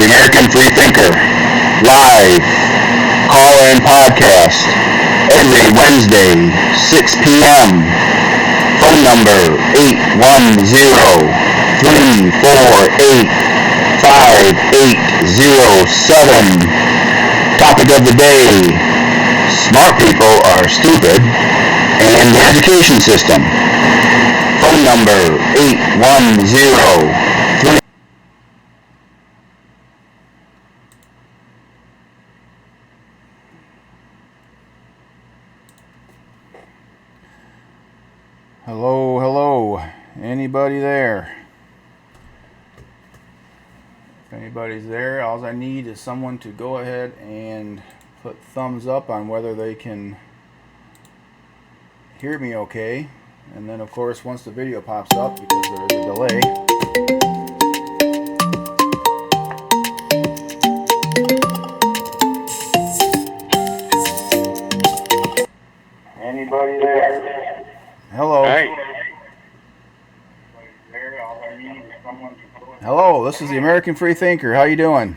the American Freethinker live call-in podcast every Wednesday, 6 p.m. Phone number 810-348-5807. Topic of the day: smart people are stupid, and the education system. Phone number 810-348-5807. Hello, anybody there? If anybody's there, all I need is someone to go ahead and put thumbs up on whether they can hear me okay. And then of course once the video pops up, because there is a delay, anybody there? Hello. Hi. Hello, this is the American Freethinker. How you doing?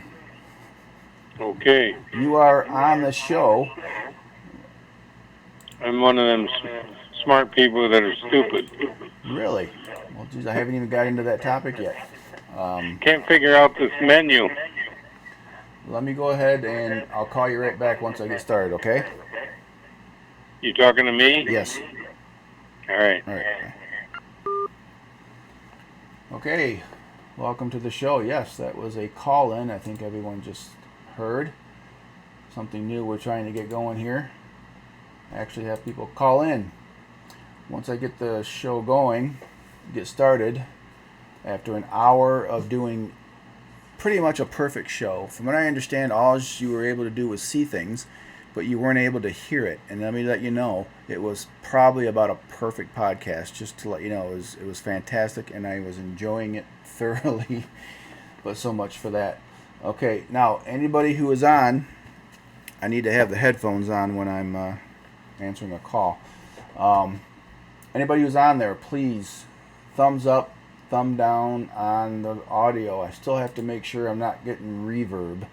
Okay. You are on the show. I'm one of them smart people that are stupid. Really? Well, geez, I haven't even got into that topic yet. Can't figure out this menu. Let me go ahead and I'll call you right back once I get started, okay? You talking to me? Yes. All right. All right. Okay. Welcome to the show. Yes, that was a call-in. I think everyone just heard. Something new we're trying to get going here. I actually have people call in. Once I get the show going, get started, after an hour of doing pretty much a perfect show. From what I understand, all you were able to do was see things, but you weren't able to hear it. And let me let you know, it was probably about a perfect podcast. Just to let you know, it was fantastic, and I was enjoying it thoroughly. But so much for that. Okay, now anybody who is on, I need to have the headphones on when I'm answering a call. Anybody who's on there, please thumbs up, thumb down on the audio. I still have to make sure I'm not getting reverb.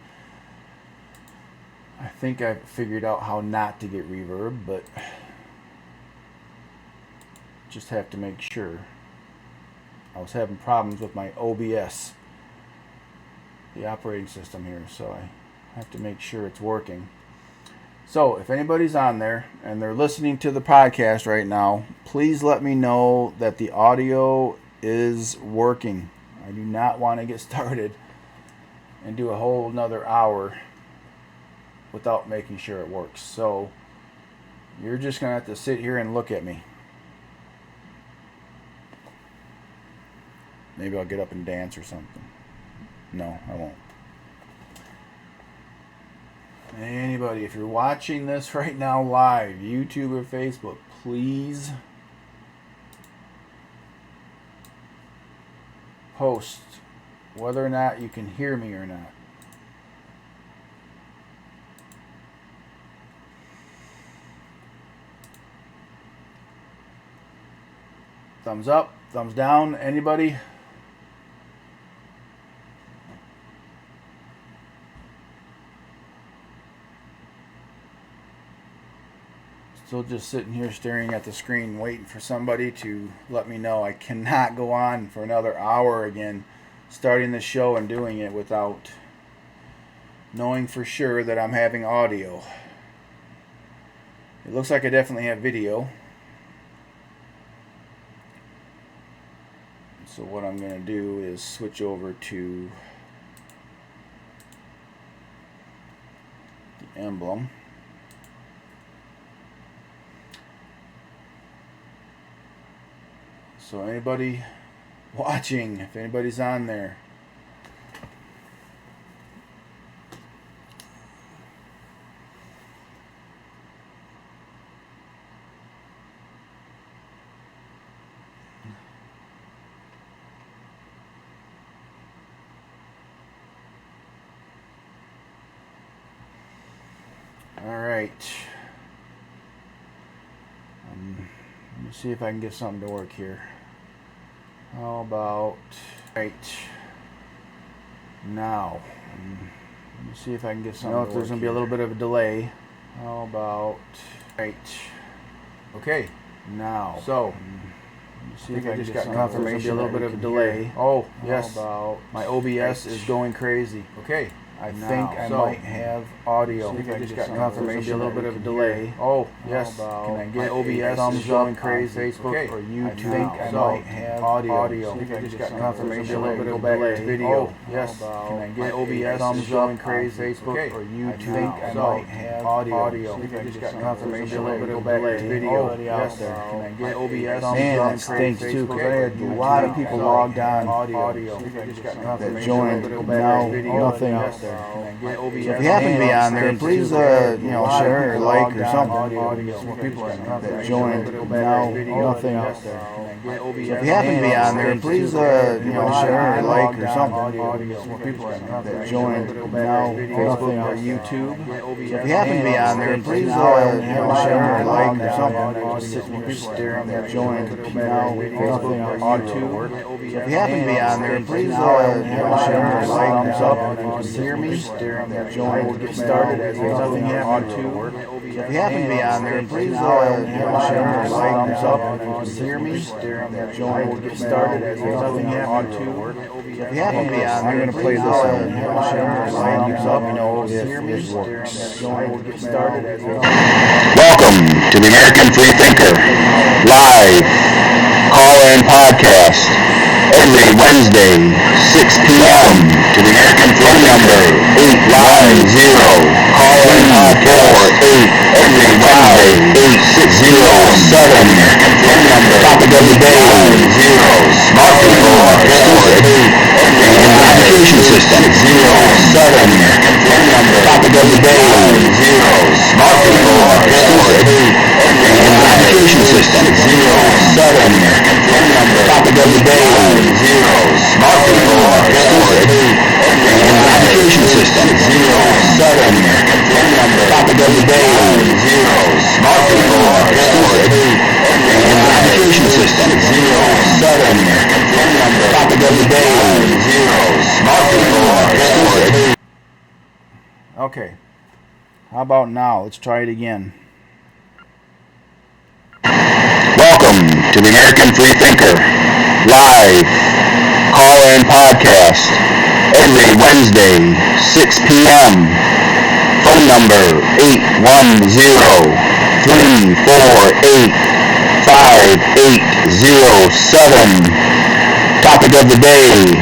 I think I've figured out how not to get reverb, but just have to make sure. I was having problems with my OBS, the operating system here, so I have to make sure it's working. So if anybody's on there and they're listening to the podcast right now, please let me know that the audio is working. I do not want to get started and do a whole another hour without making sure it works. So you're just going to have to sit here and look at me. Maybe I'll get up and dance or something. No, I won't. Anybody, if you're watching this right now live, YouTube or Facebook, please post whether or not you can hear me or not. Thumbs up, thumbs down, anybody? Still just sitting here staring at the screen waiting for somebody to let me know. I cannot go on for another hour again starting the show and doing it without knowing for sure that I'm having audio. It looks like I definitely have video. So what I'm going to do is switch over to the emblem. So anybody watching, if anybody's on there, all right. Let me see if I can get something to work here. How about, right. now. Let me see if I can get something. I know if there's going to be a little bit of a delay. How about... Right. Okay. Now. So... See if I just got confirmation. A little bit of a delay. Oh, yes. My OBS is going crazy. Okay. I think I might have audio. See if I just got confirmation. A little bit of a delay. Oh, yes. Can I get OBS thumbs going crazy? Facebook or YouTube? I think I might have audio. See if I just got confirmation. A little bit of a delay. Video. Oh, yes. Can I get OBS thumbs going crazy? Facebook or YouTube? I think I might have audio. See if I just got confirmation. A little bit of a delay. Video. Yes. Can I get OBS thumbs going crazy? Man, that stinks too, because I had a lot of people logged on audio that joined. Now nothing out there. So if you happen to be on there, please share or like or something. That joined. Now nothing out there. So if you happen to be on there, please share or like or something. That joined. Now nothing or YouTube. So if you happen to be on there, please share or like or something. Just sitting here staring at joined. Now nothing or YouTube. So if you happen to be on there, please share or like or something. Just hear me staring at join. We'll get started as nothing happened to. So if you happen to be on there, please share or like or something. Just hear me staring at join. We'll get started as nothing happened to. So if you happen to be on there, I'm going to play this share or like or something. Hear me staring at join. We'll get started as Welcome to the American Freethinker live call-in podcast every Wednesday, 6 p.m. to the American phone number 810 call-in podcast every Wednesday, 8607 American phone number. Topic of the day, smart people are stupid and the education system, 07 American phone number. Topic of the day, smart people are stupid and the education system, 07 American phone number. Topic of the day, smart people are stupid and the education system, 07 American phone number. Topic of the day, smart people are stupid and the education system, 07 American phone number. Topic of the day, smart people are stupid. Okay. How about now? Let's try it again. Welcome to the American Freethinker live call-in podcast every Wednesday, 6 p.m. Phone number 810-348-5807. Topic of the day,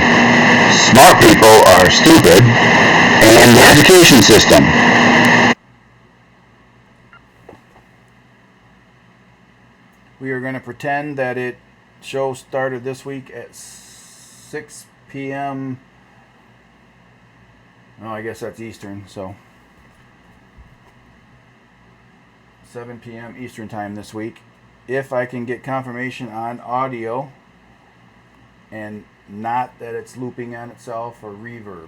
smart people are stupid and the education system. We are going to pretend that show started this week at 6 p.m. Oh, I guess that's Eastern, so 7 p.m. Eastern time this week. If I can get confirmation on audio and not that it's looping on itself or reverb.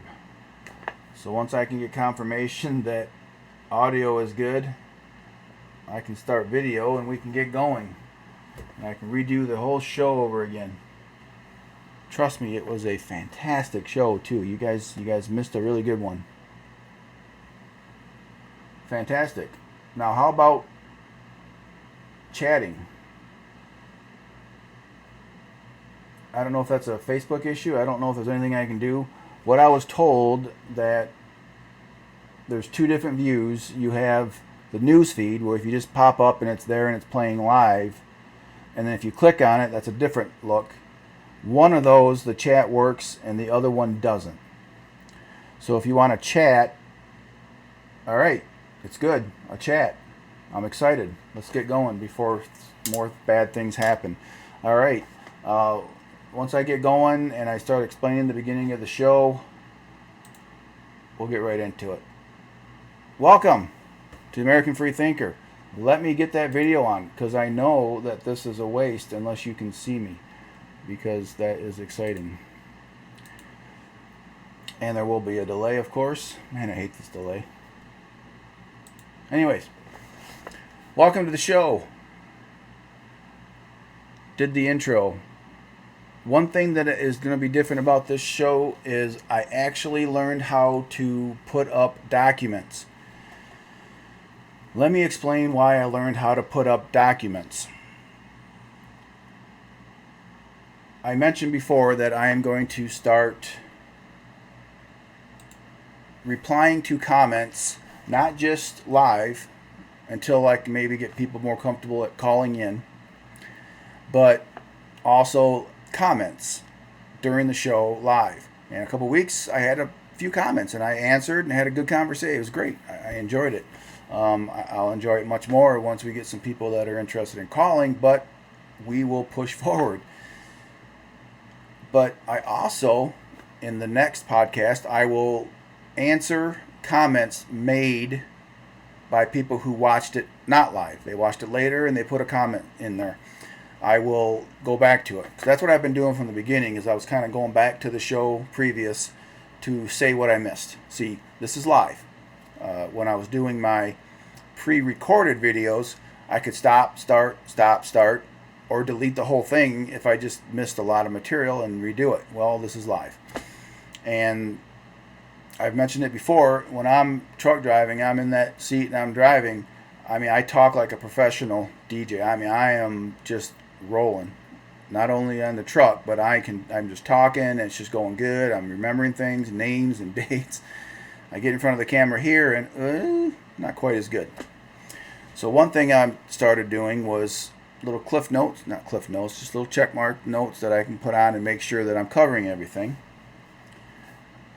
So once I can get confirmation that audio is good, I can start video and we can get going. And I can redo the whole show over again. Trust me, it was a fantastic show too. You guys missed a really good one. Fantastic. Now how about chatting? I don't know if that's a Facebook issue. I don't know if there's anything I can do. What I was told that there's two different views. You have the news feed where if you just pop up and it's there and it's playing live, and then if you click on it, that's a different look. One of those, the chat works, and the other one doesn't. So if you want to chat, all right, it's good. A chat. I'm excited. Let's get going before more bad things happen. All right. Once I get going and I start explaining the beginning of the show, we'll get right into it. Welcome to American Freethinker. Let me get that video on, because I know that this is a waste unless you can see me, because that is exciting. And there will be a delay, of course. Man, I hate this delay. Anyways, welcome to the show. Did the intro. One thing that is going to be different about this show is I actually learned how to put up documents. Let me explain why I learned how to put up documents. I mentioned before that I am going to start replying to comments, not just live, until I can maybe get people more comfortable at calling in, but also comments during the show live. In a couple of weeks, I had a few comments, and I answered and had a good conversation. It was great. I enjoyed it. I'll enjoy it much more once we get some people that are interested in calling, but we will push forward. But I also, in the next podcast, I will answer comments made by people who watched it not live. They watched it later and they put a comment in there. I will go back to it. So that's what I've been doing from the beginning, is I was kind of going back to the show previous to say what I missed. See, this is live. When I was doing my pre-recorded videos, I could stop, start, or delete the whole thing if I just missed a lot of material and redo it. Well, this is live. And I've mentioned it before, when I'm truck driving, I'm in that seat and I'm driving. I mean, I talk like a professional DJ. I mean, I am just rolling. Not only on the truck, but I'm just talking and it's just going good. I'm remembering things, names and dates. I get in front of the camera here and not quite as good. So one thing I started doing was little just little check mark notes that I can put on and make sure that I'm covering everything.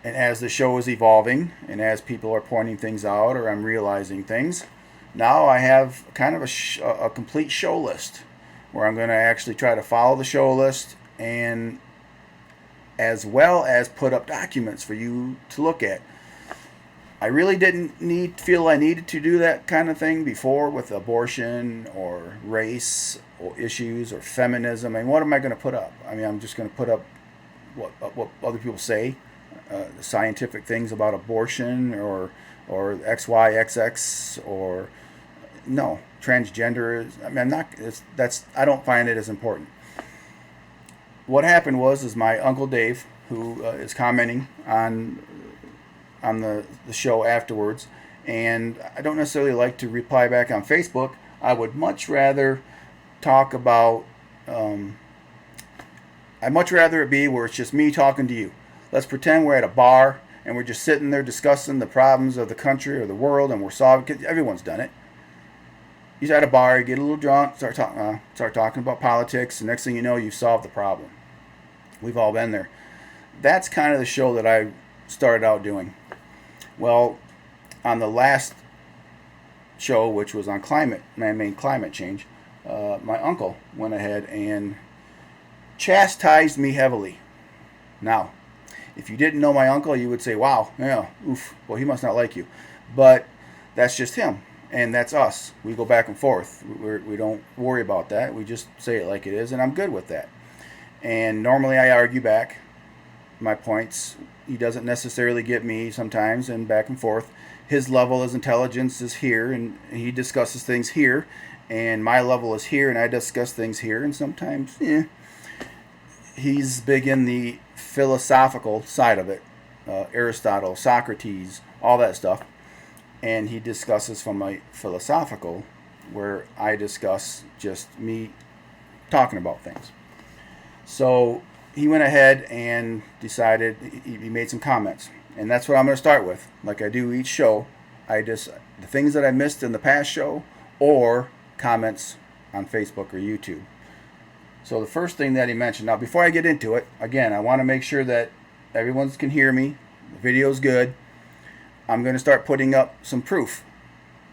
And as the show is evolving and as people are pointing things out or I'm realizing things, now I have kind of a complete show list where I'm going to actually try to follow the show list, and as well as put up documents for you to look at. I really didn't feel I needed to do that kind of thing before with abortion or race or issues or feminism. I mean, what am I going to put up? I mean, I'm just going to put up what other people say, scientific things about abortion or XYXX or no transgender. I mean, I don't find it as important. What happened was my Uncle Dave, who is commenting on the show afterwards, and I don't necessarily like to reply back on Facebook. I would much rather talk about I'd much rather it be where it's just me talking to you. Let's pretend we're at a bar and we're just sitting there discussing the problems of the country or the world, and we're solving. Everyone's done it. You're at a bar, you get a little drunk, start talking about politics, and next thing you know, you've solved the problem. We've all been there. That's kind of the show that I started out doing. Well, on the last show, which was on man-made climate change, my uncle went ahead and chastised me heavily. Now, if you didn't know my uncle, you would say, wow, yeah, oof, well, he must not like you. But that's just him, and that's us. We go back and forth. We don't worry about that. We just say it like it is, and I'm good with that. And normally I argue back my points. He doesn't necessarily get me sometimes, and back and forth. His level of intelligence is here, and he discusses things here, and my level is here, and I discuss things here, and sometimes, he's big in the philosophical side of it. Aristotle, Socrates, all that stuff. And he discusses from a philosophical, where I discuss just me talking about things. So he went ahead and decided, he made some comments. And that's what I'm going to start with. Like I do each show, the things that I missed in the past show, or comments on Facebook or YouTube. So the first thing that he mentioned, now before I get into it, again, I want to make sure that everyone can hear me, the video's good. I'm going to start putting up some proof,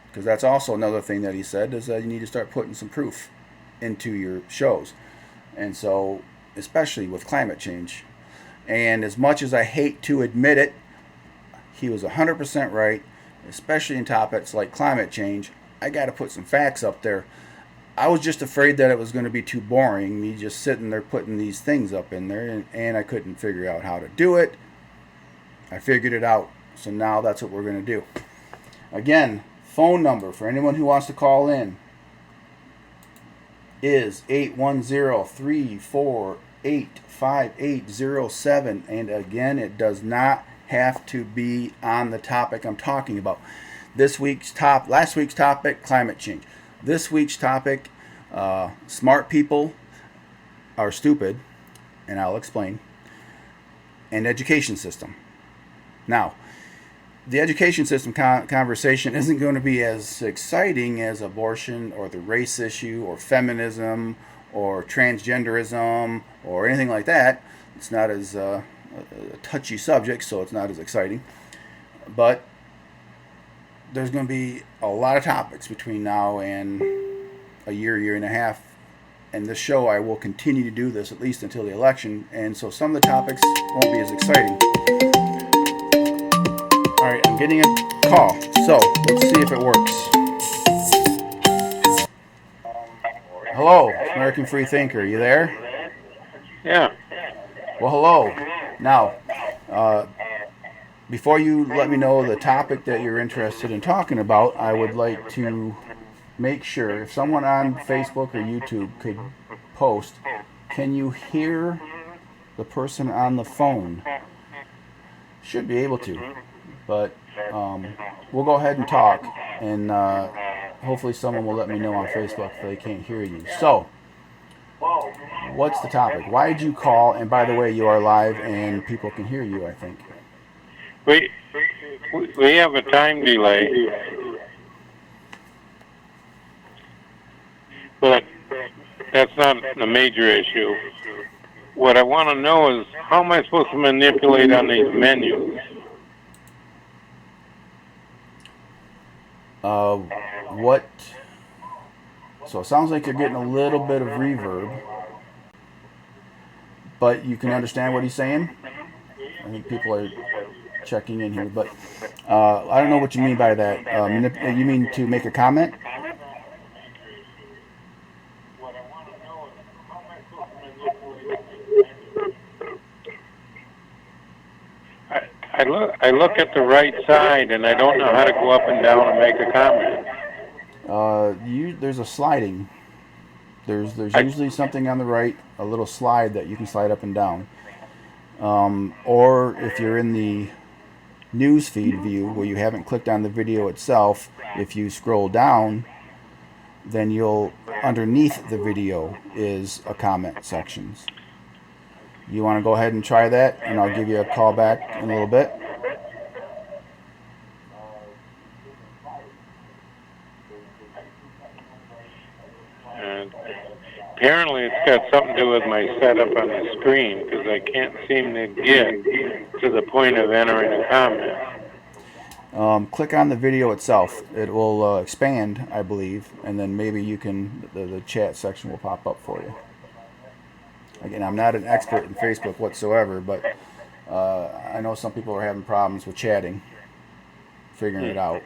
because that's also another thing that he said, is that you need to start putting some proof into your shows. And so, especially with climate change. And as much as I hate to admit it, he was 100% right, especially in topics like climate change. I got to put some facts up there. I was just afraid that it was going to be too boring, me just sitting there putting these things up in there, and I couldn't figure out how to do it. I figured it out, so now that's what we're going to do. Again, phone number for anyone who wants to call in is 810-34 85807. And again, it does not have to be on the topic I'm talking about. Last week's topic, climate change. This week's topic, smart people are stupid, and I'll explain, and education system. Now, the education system conversation isn't going to be as exciting as abortion or the race issue or feminism or transgenderism or anything like that. It's not as a touchy subject, so it's not as exciting. But there's going to be a lot of topics between now and a year and a half. And this show, I will continue to do this at least until the election. And so some of the topics won't be as exciting. All right, I'm getting a call, so let's see if it works. Hello, American Freethinker, you there? Yeah. Well, hello. Now, before you let me know the topic that you're interested in talking about, I would like to make sure if someone on Facebook or YouTube could post, can you hear the person on the phone? Should be able to. But we'll go ahead and talk, and hopefully someone will let me know on Facebook if they can't hear you. So, what's the topic? Why did you call? And by the way, you are live, and people can hear you, I think. We have a time delay, but that's not a major issue. What I want to know is, how am I supposed to manipulate on these menus? So it sounds like you're getting a little bit of reverb, but you can understand what he's saying. I think people are checking in here, but I don't know what you mean by that. You mean to make a comment? I look at the right side, and I don't know how to go up and down and make a comment. There's a sliding. There's usually something on the right, a little slide that you can slide up and down. Or if you're in the news feed view where you haven't clicked on the video itself, if you scroll down, then underneath the video is a comment sections. You want to go ahead and try that, and I'll give you a call back in a little bit. Apparently it's got something to do with my setup on the screen, because I can't seem to get to the point of entering a comment. Click on the video itself. It will expand, I believe, and then maybe you can, the chat section will pop up for you. Again, I'm not an expert in Facebook whatsoever, but I know some people are having problems with chatting, figuring it out.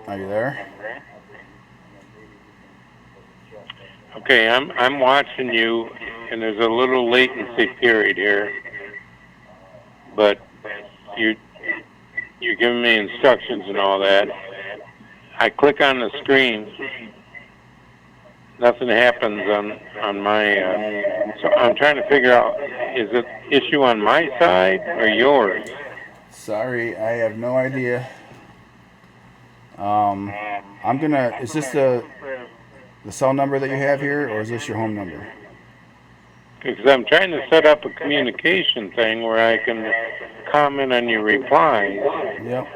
Are you there? Okay, I'm watching you, and there's a little latency period here, but you're giving me instructions and all that. I click on the screen, nothing happens on my. So I'm trying to figure out, is it issue on my side or yours? Sorry, I have no idea. Is this the cell number that you have here, or is this your home number? Because I'm trying to set up a communication thing where I can comment on your replies. Yep.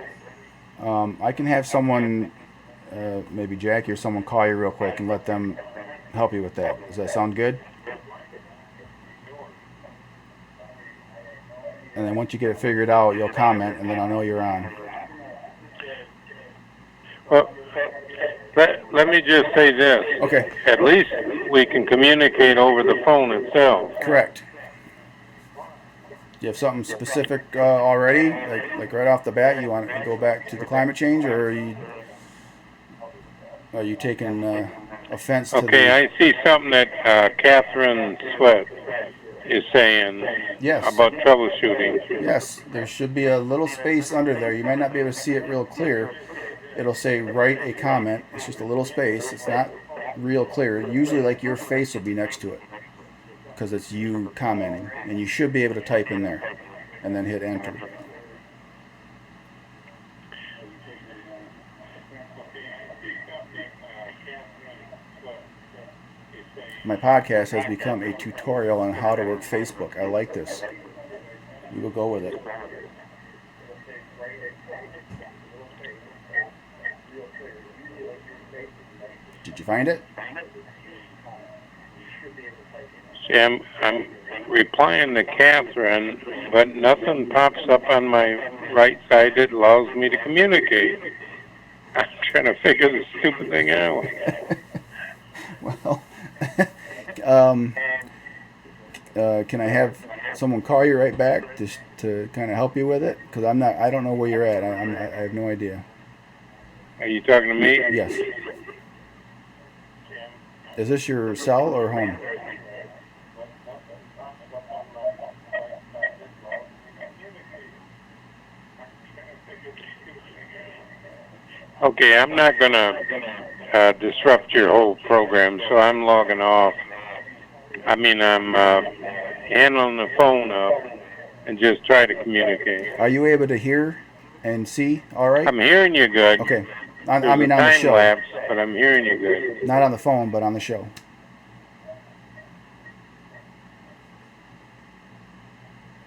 I can have someone, maybe Jackie or someone, call you real quick and let them help you with that. Does that sound good? And then once you get it figured out, you'll comment, and then I'll know you're on. Well, let me just say this. Okay. At least we can communicate over the phone itself. Correct. You have something specific already, like right off the bat? You want to go back to the climate change, or are you taking offense to Okay, I see something that Catherine Sweat is saying Yes. about troubleshooting. Yes, there should be a little space under there. You might not be able to see it real clear. It'll say write a comment. It's just a little space. It's not real clear. Usually like your face will be next to it because it's you commenting. And you should be able to type in there and then hit enter. My podcast has become a tutorial on how to work Facebook. I like this. We will go with it. Did you find it? See, I'm replying to Catherine, but nothing pops up on my right side that allows me to communicate. I'm trying to figure this stupid thing out. Well, can I have someone call you right back to kind of help you with it? Because I don't know where you're at. I have no idea. Are you talking to me? Yes. Is this your cell or home? Okay, I'm not going to disrupt your whole program, so I'm logging off. I'm handling the phone up and just try to communicate. Are you able to hear and see all right? I'm hearing you good. Okay. There's on the time show. lapse, but I'm hearing you good. Not on the phone, but on the show.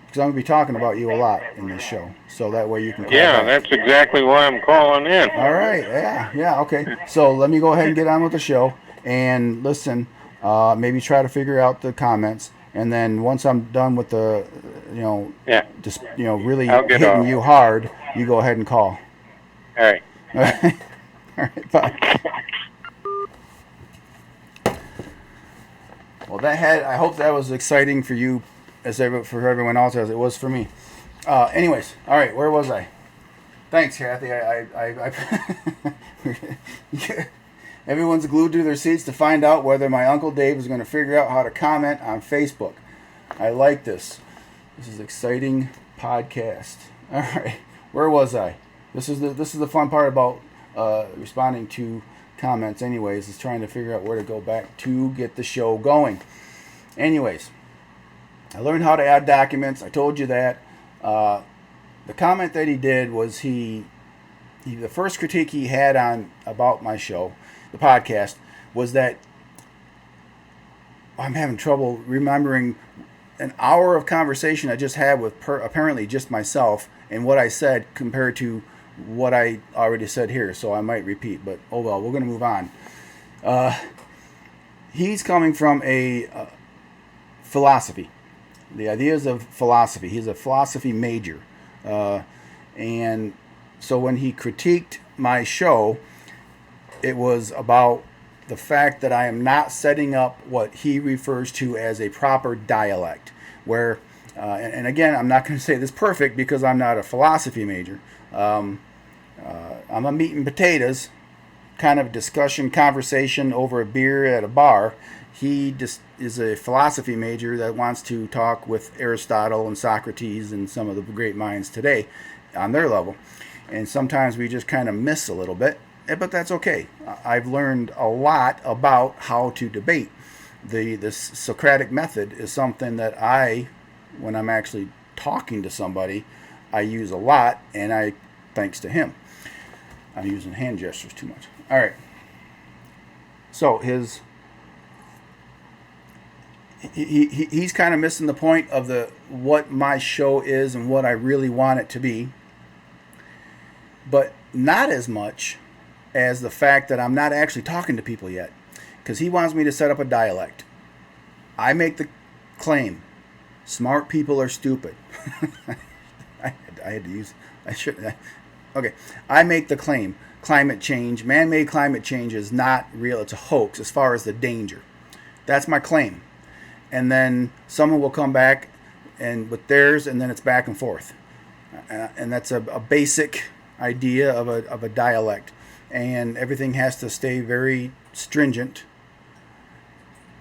Because I'm going to be talking about you a lot in this show. So that way you can call back. That's exactly why I'm calling in. All right. Yeah, okay. So let me go ahead and get on with the show. And listen, maybe try to figure out the comments. And then once I'm done with the, really hitting you hard, you go ahead and call. All right. All right. All right, bye. Well, I hope that was exciting for you, for everyone else as it was for me. Anyways, all right, where was I? Thanks, Kathy. Everyone's glued to their seats to find out whether my Uncle Dave is going to figure out how to comment on Facebook. I like this. This is exciting podcast. All right, where was I? This is the fun part about responding to comments. Anyways, is trying to figure out where to go back to get the show going. Anyways, I learned how to add documents. I told you that. The comment that he did was the first critique he had about my show, the podcast, was that I'm having trouble remembering an hour of conversation I just had with apparently just myself and what I said compared to what I already said here. So I might repeat, but oh well, we're going to move on. He's coming from a philosophy. The ideas of philosophy. He's a philosophy major. And so when he critiqued my show, it was about the fact that I am not setting up what he refers to as a proper dialect. Where, and again, I'm not going to say this perfect because I'm not a philosophy major. I'm a meat and potatoes kind of discussion, conversation over a beer at a bar. He just is a philosophy major that wants to talk with Aristotle and Socrates and some of the great minds today on their level. And sometimes we just kind of miss a little bit, but that's okay. I've learned a lot about how to debate. The Socratic method is something that when I'm actually talking to somebody, I use a lot, and thanks to him. I'm using hand gestures too much. All right. So he's kind of missing the point of what my show is and what I really want it to be, but not as much as the fact that I'm not actually talking to people yet, because he wants me to set up a dialect. I make the claim, smart people are stupid. Okay, I make the claim, climate change, man-made climate change is not real. It's a hoax as far as the danger. That's my claim. And then someone will come back and with theirs, and then it's back and forth. And that's a basic idea of a dialect. And everything has to stay very stringent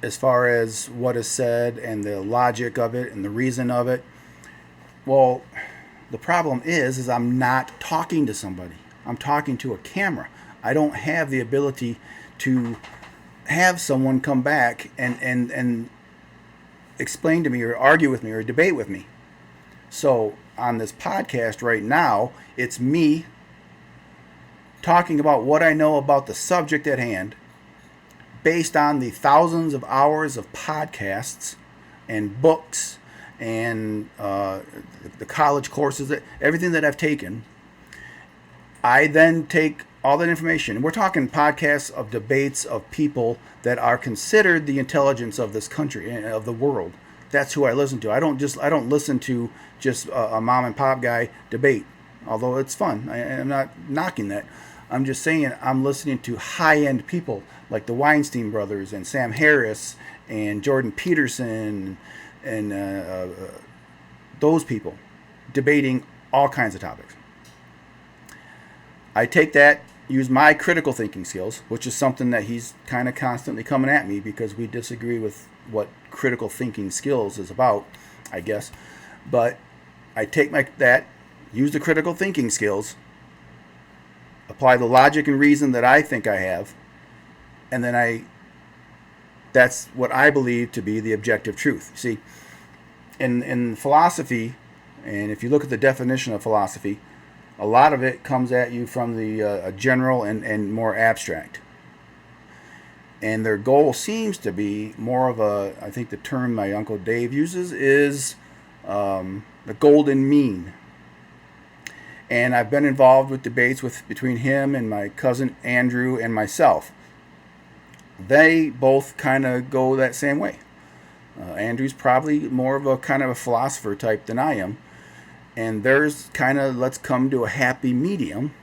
as far as what is said and the logic of it and the reason of it. Well, the problem is I'm not talking to somebody. I'm talking to a camera. I don't have the ability to have someone come back and explain to me or argue with me or debate with me. So on this podcast right now, it's me talking about what I know about the subject at hand based on the thousands of hours of podcasts and books and the college courses, everything that I've taken. I then take all that information. We're talking podcasts of debates of people that are considered the intelligence of this country, of the world. That's who I listen to. I don't listen to just a mom and pop guy debate, although it's fun. I'm not knocking that. I'm just saying I'm listening to high-end people like the Weinstein brothers and Sam Harris and Jordan Peterson and those people debating all kinds of topics. I take that, use my critical thinking skills, which is something that he's kind of constantly coming at me because we disagree with what critical thinking skills is about, I guess. But I take that, use the critical thinking skills, apply the logic and reason that I think I have, and then that's what I believe to be the objective truth. See, in philosophy, and if you look at the definition of philosophy, a lot of it comes at you from the general and more abstract. And their goal seems to be more of I think the term my Uncle Dave uses is the golden mean. And I've been involved with debates between him and my cousin Andrew and myself. They both kind of go that same way. Andrew's probably more of a kind of a philosopher type than I am. And there's kind of let's come to a happy medium.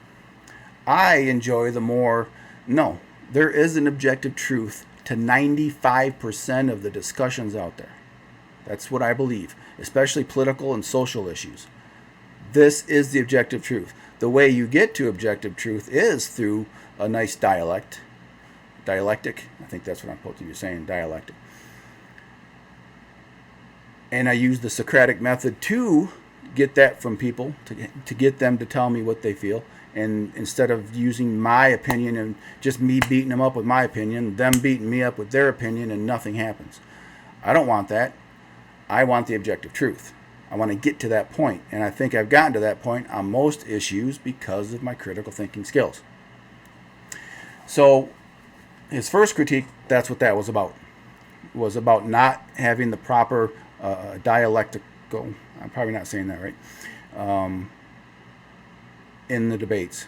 I enjoy the more, no, there is an objective truth to 95% of the discussions out there. That's what I believe, especially political and social issues. This is the objective truth. The way you get to objective truth is through a nice dialectic. I think that's what I'm supposed to be saying, dialectic. And I use the Socratic method to get that from people, to get them to tell me what they feel. And instead of using my opinion and just me beating them up with my opinion, them beating me up with their opinion and nothing happens. I don't want that. I want the objective truth. I want to get to that point. And I think I've gotten to that point on most issues because of my critical thinking skills. So his first critique, that's what that was about. It was about not having the proper dialectical, I'm probably not saying that right, in the debates.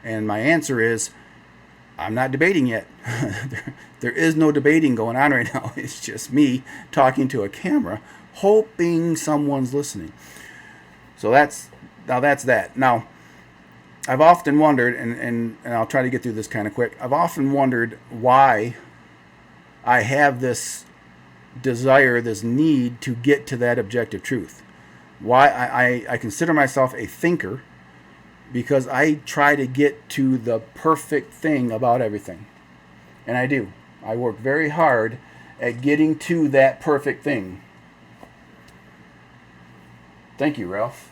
And my answer is, I'm not debating yet. There is no debating going on right now. It's just me talking to a camera, hoping someone's listening. So that's that. Now, I've often wondered, and I'll try to get through this kind of quick. I've often wondered why I have this desire, this need to get to that objective truth. Why I consider myself a thinker, because I try to get to the perfect thing about everything. And I do. I work very hard at getting to that perfect thing. Thank you, Ralph.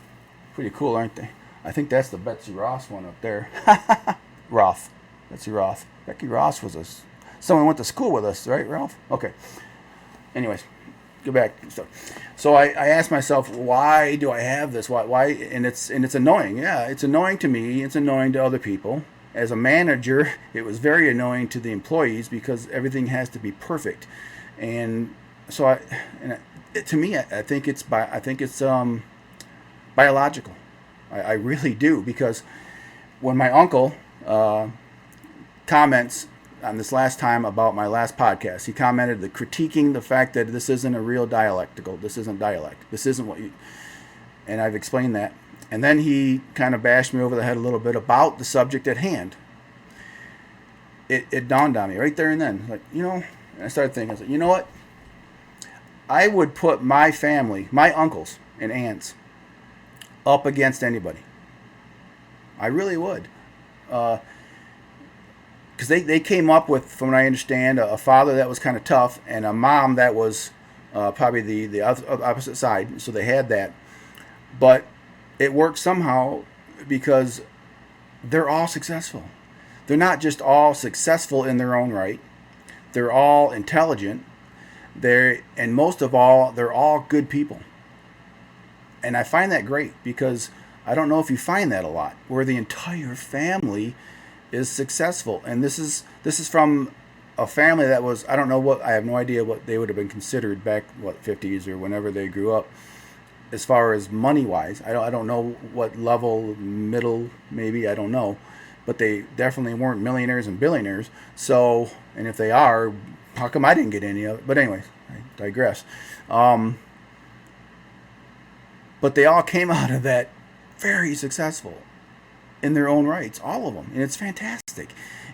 Pretty cool, aren't they? I think that's the Betsy Ross one up there. Roth. Betsy Roth. Becky Ross was someone went to school with us, right, Ralph? Okay. Anyways, go back. So I asked myself, why do I have this? Why? And it's annoying. Yeah, it's annoying to me. It's annoying to other people. As a manager, it was very annoying to the employees because everything has to be perfect. And so to me, I think it's biological. I really do, because when my uncle comments on this last time about my last podcast, he commented that critiquing the fact that this isn't a real dialectical, this isn't dialect, this isn't what you, and I've explained that. And then he kind of bashed me over the head a little bit about the subject at hand. It dawned on me right there and then, like, and I started thinking, I was like, you know what? I would put my family, my uncles and aunts, up against anybody. I really would. because they came up with, from what I understand, a father that was kind of tough and a mom that was probably the opposite side. So they had that. But it worked somehow because they're all successful. They're not just all successful in their own right. They're all intelligent. And most of all, they're all good people. And I find that great because I don't know if you find that a lot, where the entire family is successful. And this is from a family that was, I have no idea what they would have been considered back, 50s or whenever they grew up, as far as money-wise. I don't know what level, middle, maybe, I don't know. But they definitely weren't millionaires and billionaires. So, and if they are, how come I didn't get any of it? But anyways, I digress. But they all came out of that very successful in their own rights, all of them. And it's fantastic.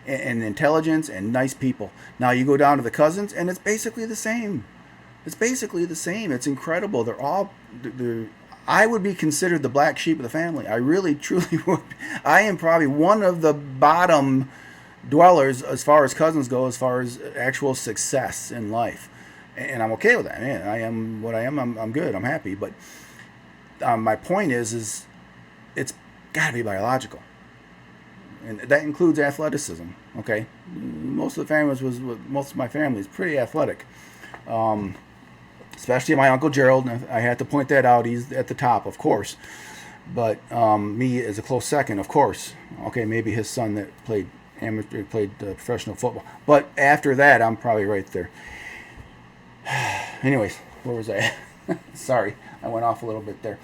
And intelligence and nice people. Now you go down to the cousins and it's basically the same. It's incredible. I would be considered the black sheep of the family. I really, truly would. I am probably one of the bottom dwellers as far as cousins go, as far as actual success in life. And I'm okay with that. Man, I am what I am. I'm good. I'm happy. But my point is it's got to be biological. And that includes athleticism. Okay, most of my family is pretty athletic, especially my Uncle Gerald. I had to point that out. He's at the top, of course, but me is a close second, of course. Okay, maybe his son that played professional football, but after that, I'm probably right there. Anyways, where was I? Sorry, I went off a little bit there.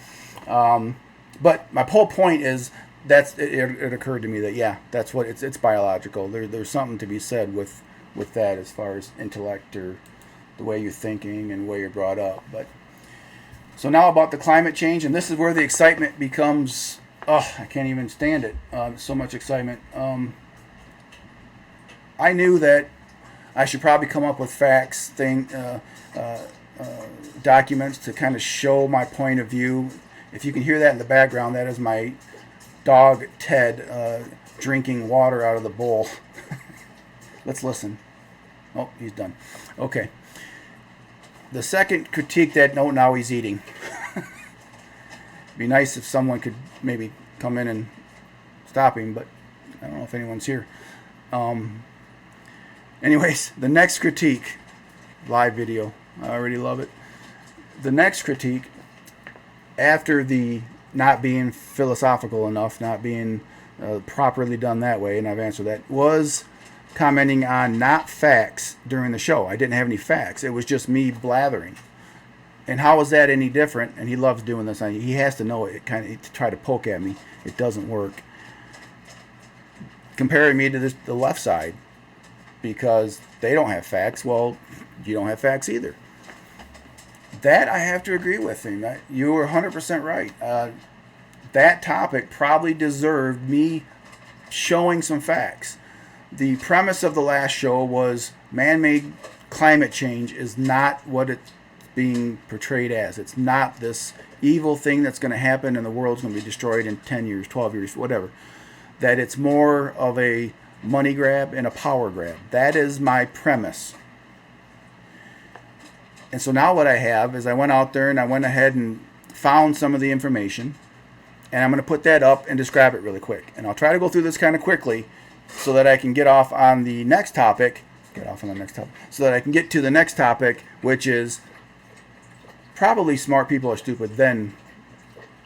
But my whole point is it occurred to me that that's what it's biological. There's something to be said with that as far as intellect or the way you're thinking and the way you're brought up. But so now about the climate change, and this is where the excitement becomes I can't even stand it. So much excitement. I knew that I should probably come up with facts, documents to kind of show my point of view. If you can hear that in the background, that is my dog Ted drinking water out of the bowl. Let's listen. Oh, he's done. Okay. The second critique now he's eating. It'd be nice if someone could maybe come in and stop him, but I don't know if anyone's here. Anyways, the next critique, live video. I already love it. The next critique, after the not being philosophical enough, not being properly done that way, and I've answered that, was commenting on not facts during the show. I didn't have any facts. It was just me blathering. And how is that any different? And he loves doing this. He has to know it, kind of to try to poke at me. It doesn't work. Comparing me to the left side because they don't have facts. Well, you don't have facts either. That I have to agree with him. You were 100% right. That topic probably deserved me showing some facts. The premise of the last show was man-made climate change is not what it's being portrayed as. It's not this evil thing that's going to happen and the world's going to be destroyed in 10 years, 12 years, whatever. That it's more of a money grab and a power grab. That is my premise. And so now what I have is I went out there and I went ahead and found some of the information. And I'm going to put that up and describe it really quick. And I'll try to go through this kind of quickly so that I can get off on the next topic. So that I can get to the next topic, which is probably smart people are stupid, then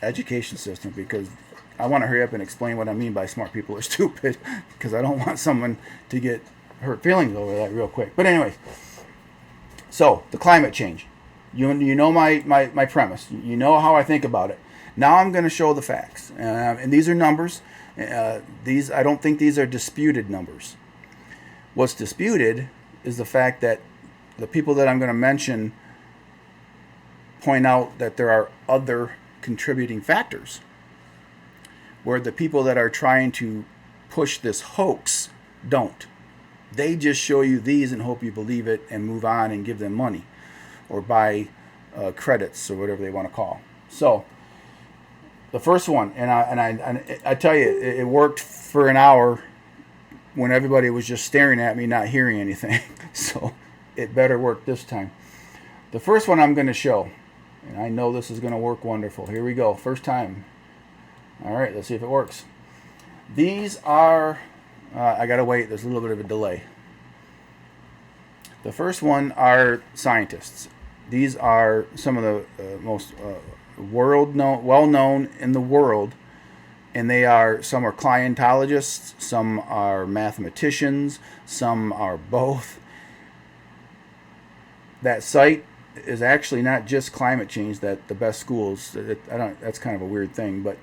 education system, because I want to hurry up and explain what I mean by smart people are stupid, because I don't want someone to get hurt feelings over that real quick. But anyway, so the climate change. You know my premise. You know how I think about it. Now I'm going to show the facts. And these are numbers. I don't think these are disputed numbers. What's disputed is the fact that the people that I'm going to mention point out that there are other contributing factors, where the people that are trying to push this hoax don't. They just show you these and hope you believe it and move on and give them money or buy credits or whatever they want to call. So the first one, and I tell you, it worked for an hour when everybody was just staring at me, not hearing anything. So it better work this time. The first one I'm going to show, and I know this is going to work wonderful. Here we go. First time. All right, let's see if it works. These are, I got to wait. There's a little bit of a delay. The first one are scientists. These are some of the most well-known in the world, and some are clientologists, some are mathematicians, some are both. That site is actually not just climate change, that the best schools, that's kind of a weird thing, but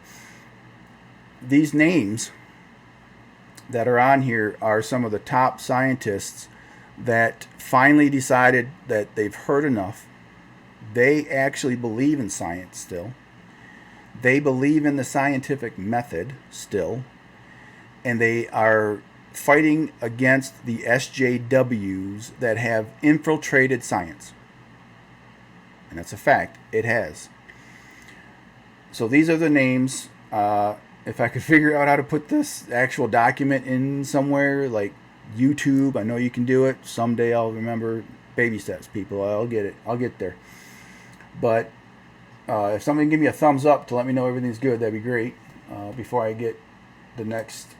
these names that are on here are some of the top scientists that finally decided that they've heard enough. They actually believe in science still. They believe in the scientific method still. And they are fighting against the SJWs that have infiltrated science. And that's a fact. It has. So these are the names. If I could figure out how to put this actual document in somewhere, like YouTube, I know you can do it. Someday I'll remember. Baby steps, people. I'll get it. I'll get there. But if somebody can give me a thumbs up to let me know everything's good, that'd be great. Before I get the next,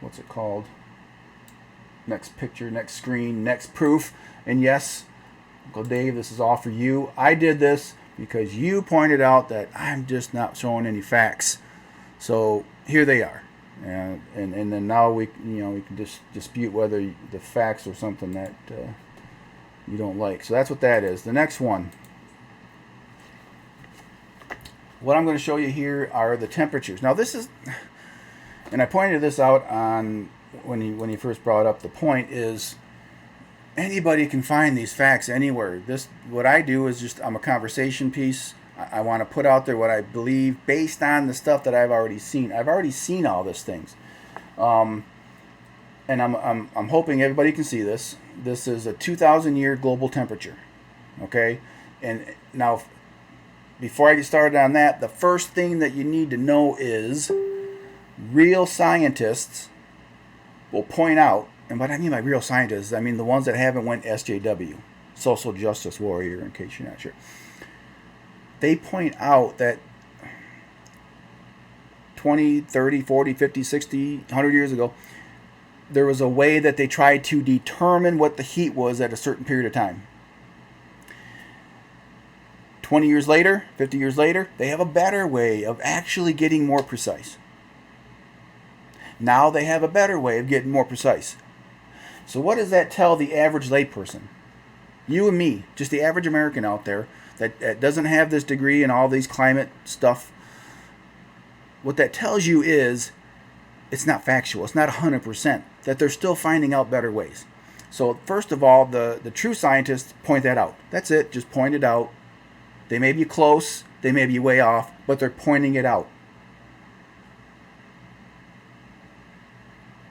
what's it called? Next picture, next screen, next proof. And yes, Uncle Dave, this is all for you. I did this because you pointed out that I'm just not showing any facts. So here they are. And then now we can just dispute whether the facts are something that you don't like. So that's what that is. The next one. What I'm going to show you here are the temperatures. Now this is, and I pointed this out on when he first brought up the point, is anybody can find these facts anywhere. What I do is just, I'm a conversation piece. I want to put out there what I believe based on the stuff that I've already seen. I've already seen all these things, and I'm hoping everybody can see this. This is a 2,000-year global temperature, okay? And now, before I get started on that, the first thing that you need to know is real scientists will point out, and what I mean by real scientists, I mean the ones that haven't went SJW, social justice warrior, in case you're not sure. They point out that 20, 30, 40, 50, 60, 100 years ago, there was a way that they tried to determine what the heat was at a certain period of time. 20 years later, 50 years later, they have a better way of actually getting more precise. Now they have a better way of getting more precise. So what does that tell the average layperson? You and me, just the average American out there that doesn't have this degree and all these climate stuff. What that tells you is it's not factual. It's not 100%. That they're still finding out better ways. So first of all, the true scientists point that out. That's it. Just point it out. They may be close. They may be way off. But they're pointing it out.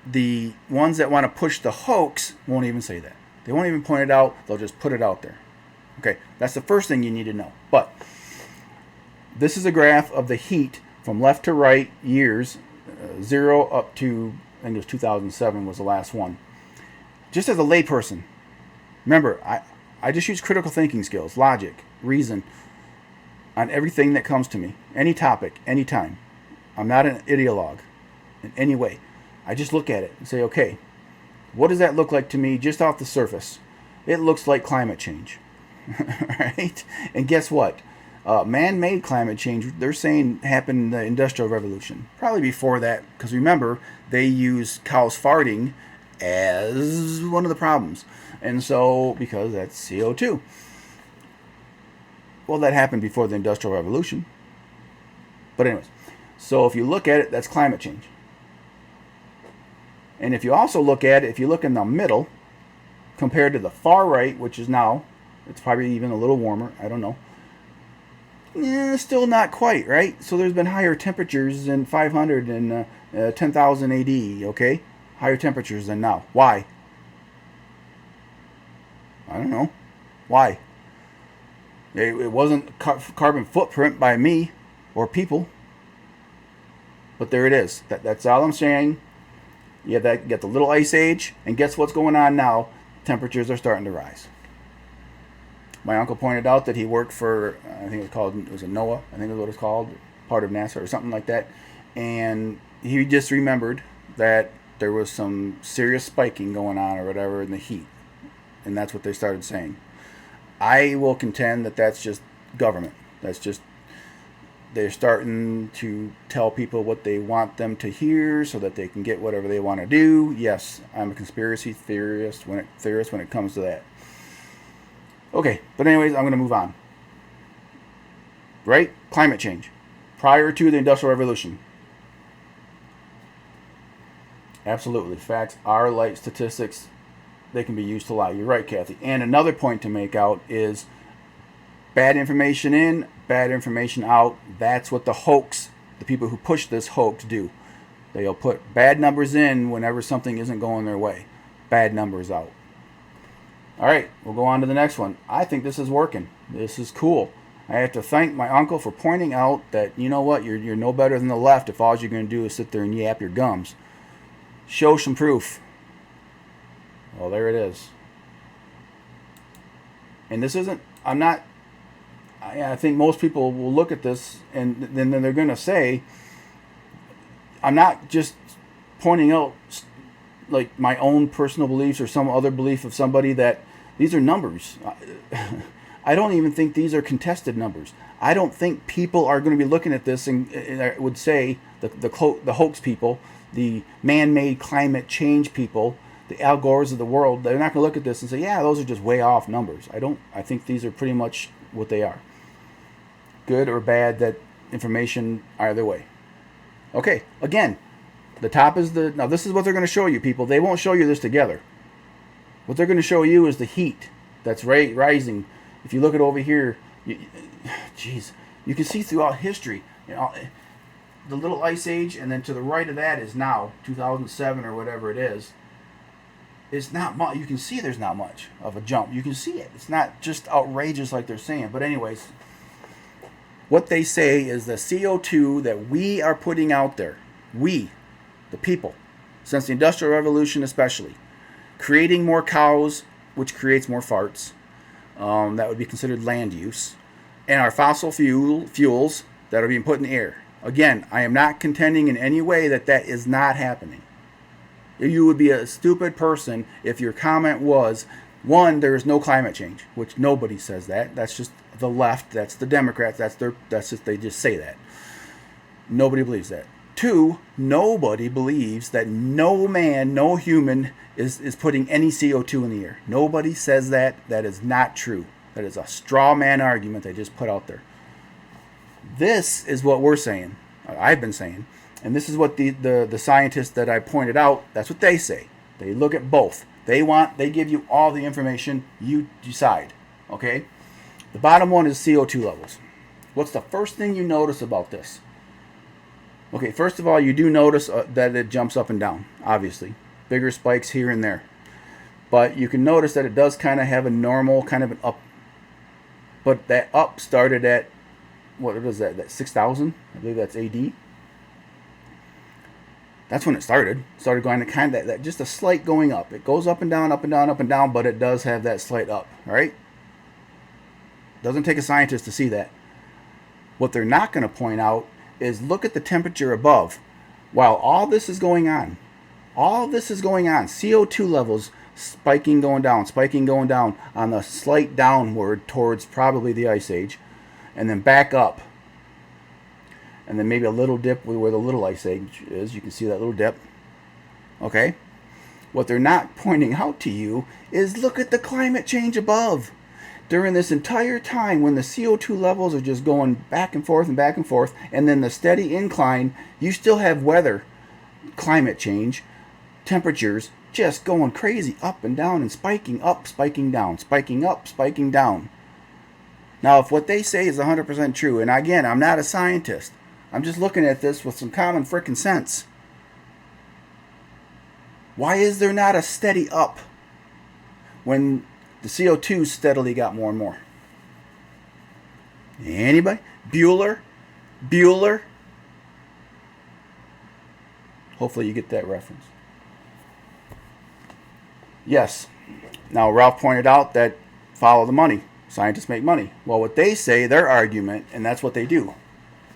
The ones that want to push the hoax won't even say that. They won't even point it out. They'll just put it out there. Okay, that's the first thing you need to know. But this is a graph of the heat from left to right years, 0 up to, I think it was 2007 was the last one. Just as a layperson, remember, I just use critical thinking skills, logic, reason, on everything that comes to me. Any topic, anytime. I'm not an ideologue in any way. I just look at it and say, okay, what does that look like to me just off the surface? It looks like climate change. Right? And guess what? Man-made climate change, they're saying happened in the Industrial Revolution. Probably before that, because remember, they use cows farting as one of the problems. And so, because that's CO2. Well, that happened before the Industrial Revolution. But anyways, so if you look at it, that's climate change. And if you also look at it, if you look in the middle, compared to the far right, which is now, it's probably even a little warmer, I don't know. Still not quite, right? So there's been higher temperatures in 500 and 10,000 AD, okay? Higher temperatures than now. Why? I don't know. Why? It wasn't carbon footprint by me or people. But there it is. That's all I'm saying. You get the little ice age, and guess what's going on now? Temperatures are starting to rise. My uncle pointed out that he worked for, I think it was a NOAA, I think is what it's called, part of NASA or something like that. And he just remembered that there was some serious spiking going on or whatever in the heat. And that's what they started saying. I will contend that that's just government. That's just, they're starting to tell people what they want them to hear so that they can get whatever they want to do. Yes, I'm a conspiracy theorist when it comes to that. Okay, but anyways, I'm going to move on. Right? Climate change. Prior to the Industrial Revolution. Absolutely. Facts are like statistics. They can be used to lie. You're right, Kathy. And another point to make out is bad information in, bad information out. That's what the people who push this hoax do. They'll put bad numbers in whenever something isn't going their way. Bad numbers out. All right, we'll go on to the next one. I think this is working. This is cool. I have to thank my uncle for pointing out that, you know what, you're no better than the left if all you're going to do is sit there and yap your gums. Show some proof. Well, there it is. And this isn't, I think most people will look at this and then they're going to say, I'm not just pointing out like my own personal beliefs or some other belief of somebody, that these are numbers. I don't even think these are contested numbers. I don't think people are going to be looking at this and I would say the hoax people, the man-made climate change people, the Al Gores of the world, they're not going to look at this and say, yeah, those are just way off numbers. I think these are pretty much what they are. Good or bad, that information either way. Okay, again, the top is now this is what they're going to show you, people. They won't show you this together. What they're going to show you is the heat that's rising. If you look at over here, you can see throughout history, the little ice age, and then to the right of that is now 2007 or whatever it is. It's not much. You can see there's not much of a jump. You can see it. It's not just outrageous like they're saying. But anyways, what they say is the CO2 that we are putting out there, the people, since the Industrial Revolution especially, creating more cows, which creates more farts. That would be considered land use. And our fossil fuels that are being put in the air. Again, I am not contending in any way that is not happening. You would be a stupid person if your comment was, one, there is no climate change, which nobody says that. That's just the left. That's the Democrats. They just say that. Nobody believes that. Two, nobody believes that no human is putting any CO2 in the air. Nobody says that. That is not true. That is a straw man argument they just put out there. This is what we're saying. I've been saying. And this is what the scientists that I pointed out, that's what they say. They look at both. They give you all the information. You decide. Okay? The bottom one is CO2 levels. What's the first thing you notice about this? Okay, first of all, you do notice that it jumps up and down, obviously. Bigger spikes here and there. But you can notice that it does kind of have a normal, kind of an up. But that up started at, what is that? That 6,000? I believe that's AD. That's when it started. Started going to kind of that just a slight going up. It goes up and down, up and down, up and down, but it does have that slight up. All right? Doesn't take a scientist to see that. What they're not going to point out is look at the temperature above. While all this is going on, CO2 levels spiking, going down on the slight downward towards probably the ice age, and then back up. And then maybe a little dip where the little ice age is. You can see that little dip. Okay? What they're not pointing out to you is look at the climate change above. During this entire time when the CO2 levels are just going back and forth, and then the steady incline, you still have weather, climate change, temperatures just going crazy up and down and spiking up, spiking down, spiking up, spiking down. Now, if what they say is 100% true, and again, I'm not a scientist, I'm just looking at this with some common frickin' sense. Why is there not a steady up when the CO2 steadily got more and more? Anybody? Bueller? Hopefully you get that reference. Yes. Now, Ralph pointed out that follow the money. Scientists make money. Well, what they say, their argument, and that's what they do.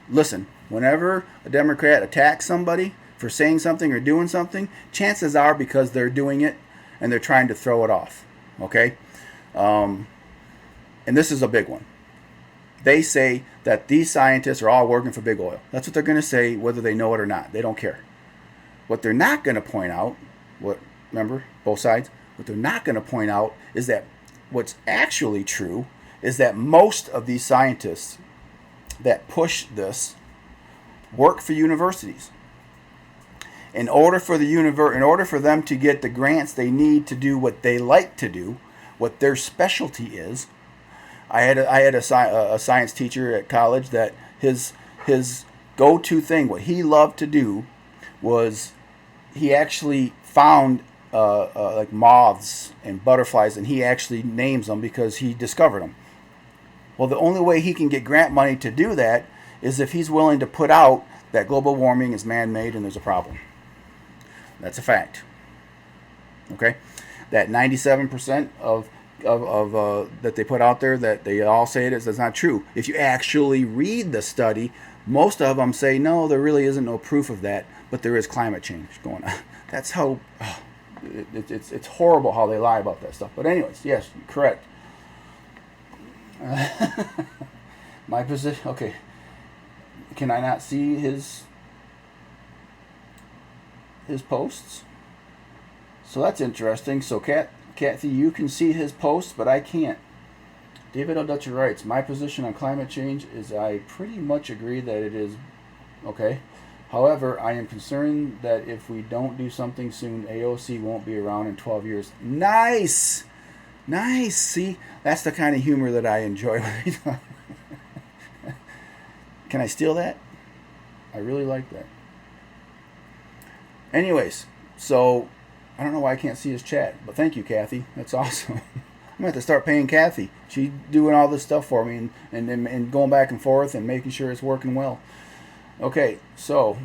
Listen, whenever a Democrat attacks somebody for saying something or doing something, chances are because they're doing it and they're trying to throw it off. Okay? And this is a big one. They say that these scientists are all working for big oil. That's what they're going to say, whether they know it or not. They don't care. What they're not going to point out, remember, both sides, what they're not going to point out is that what's actually true is that most of these scientists that push this work for universities. In order for them to get the grants they need to do what they like to do, what their specialty is. I had a science teacher at college that his go-to thing, what he loved to do, was he actually found like moths and butterflies, and he actually names them because he discovered them. Well, the only way he can get grant money to do that is if he's willing to put out that global warming is man-made and there's a problem. That's a fact. Okay, that 97% of that they put out there that they all say it is, that's not true. If you actually read the study, most of them say no, there really isn't no proof of that, but there is climate change going on. That's how it's horrible how they lie about that stuff. But anyways, yes, correct. My position. Okay, can I not see his posts? So that's interesting. So Kathy, you can see his posts, but I can't. David O'Dutcher writes, my position on climate change is I pretty much agree that it is okay. However, I am concerned that if we don't do something soon, AOC won't be around in 12 years. Nice! Nice! See, that's the kind of humor that I enjoy. Can I steal that? I really like that. Anyways, so I don't know why I can't see his chat, but thank you, Kathy. That's awesome. I'm going to have to start paying Kathy. She's doing all this stuff for me and going back and forth and making sure it's working well. Okay, so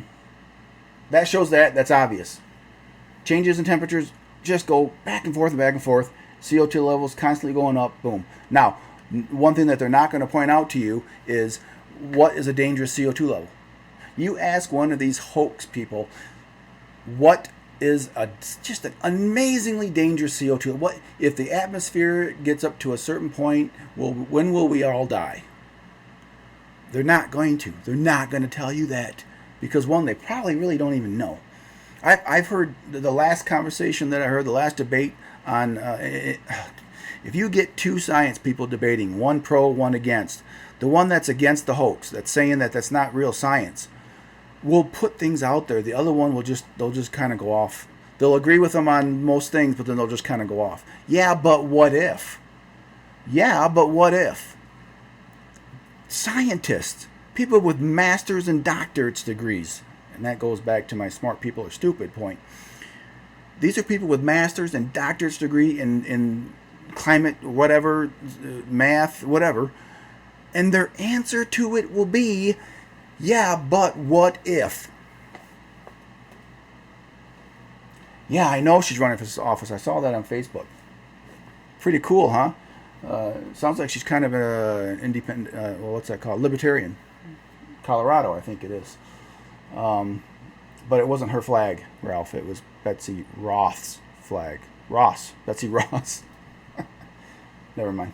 that shows that's obvious. Changes in temperatures just go back and forth and back and forth. CO2 levels constantly going up. Boom. Now, one thing that they're not going to point out to you is what is a dangerous CO2 level. You ask one of these hoax people, what is just an amazingly dangerous CO2? What if the atmosphere gets up to a certain point? Well, when will we all die? They're not going to. They're not going to tell you that because one, they probably really don't even know. I've heard the last conversation that I heard, the last debate on. If you get two science people debating, one pro, one against, the one that's against the hoax, that's saying that that's not real science, will put things out there. The other one they'll just kind of go off. They'll agree with them on most things, but then they'll just kind of go off. Yeah, but what if? Yeah, but what if? Scientists, people with master's and doctorate's degrees, and that goes back to my smart people are stupid point. These are people with master's and doctorate's degree in climate, whatever, math, whatever, and their answer to it will be, yeah, but what if? Yeah, I know she's running for this office. I saw that on Facebook. Pretty cool, huh? Sounds like she's kind of an independent, what's that called? Libertarian. Colorado, I think it is. But it wasn't her flag, Ralph. It was Betsy Roth's flag. Betsy Ross. Never mind.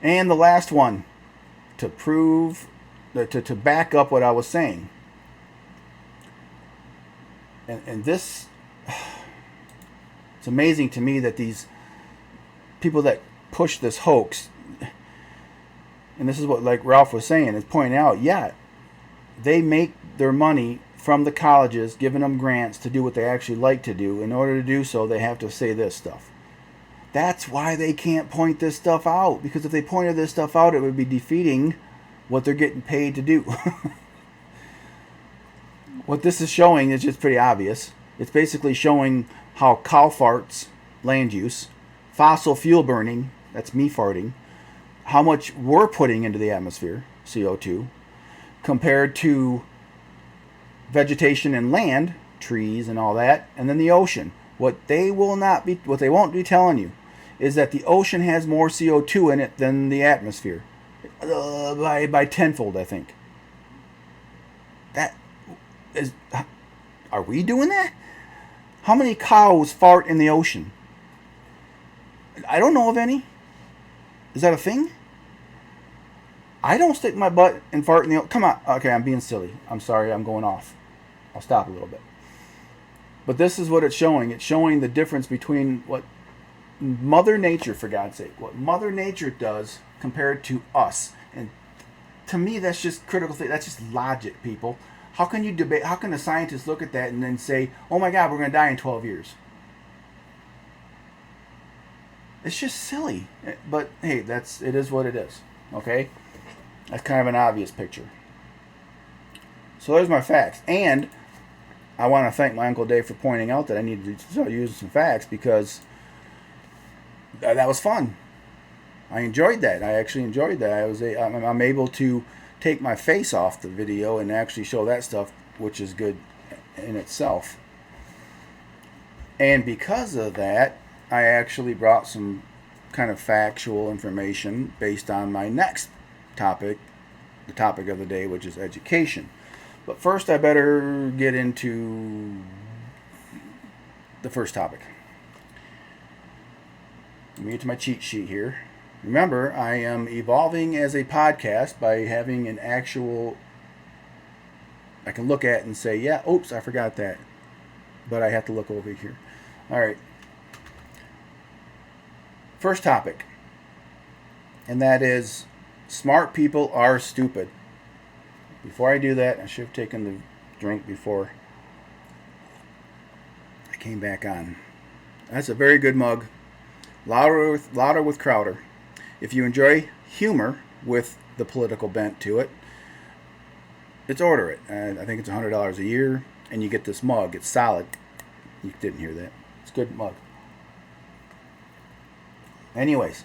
And the last one, to prove, to back up what I was saying. And this, it's amazing to me that these people that push this hoax, and this is what like Ralph was saying, is pointing out, yeah, they make their money from the colleges, giving them grants to do what they actually like to do. In order to do so, they have to say this stuff. That's why they can't point this stuff out, because if they pointed this stuff out, it would be defeating what they're getting paid to do. What this is showing is just pretty obvious. It's basically showing how cow farts, land use, fossil fuel burning, that's me farting, how much we're putting into the atmosphere, CO2, compared to vegetation and land, trees and all that, and then the ocean. What they won't be telling you is that the ocean has more CO2 in it than the atmosphere. By tenfold, I think. That is... Are we doing that? How many cows fart in the ocean? I don't know of any. Is that a thing? I don't stick my butt and fart in the ocean. Come on. Okay, I'm being silly. I'm sorry, I'm going off. I'll stop a little bit. But this is what it's showing. It's showing the difference between what Mother Nature, for God's sake, what Mother Nature does compared to us. And to me, that's just critical thing. That's just logic, people. How can you debate? How can a scientist look at that and then say, "Oh my God, we're going to die in 12 years"? It's just silly. But hey, it is what it is. Okay, that's kind of an obvious picture. So there's my facts, and I want to thank my Uncle Dave for pointing out that I needed to start using some facts, because that was fun. I enjoyed that. I actually enjoyed that. I'm able to take my face off the video and actually show that stuff, which is good in itself. And because of that, I actually brought some kind of factual information based on my next topic, the topic of the day, which is education. But first, I better get into the first topic. Let me get to my cheat sheet here. Remember, I am evolving as a podcast by having an actual... I can look at and say, yeah, oops, I forgot that. But I have to look over here. All right. First topic. And that is, smart people are stupid. Before I do that, I should have taken the drink before I came back on. That's a very good mug. Louder with Crowder. If you enjoy humor with the political bent to it, let's order it. I think it's $100 a year, and you get this mug. It's solid. You didn't hear that. It's a good mug. Anyways,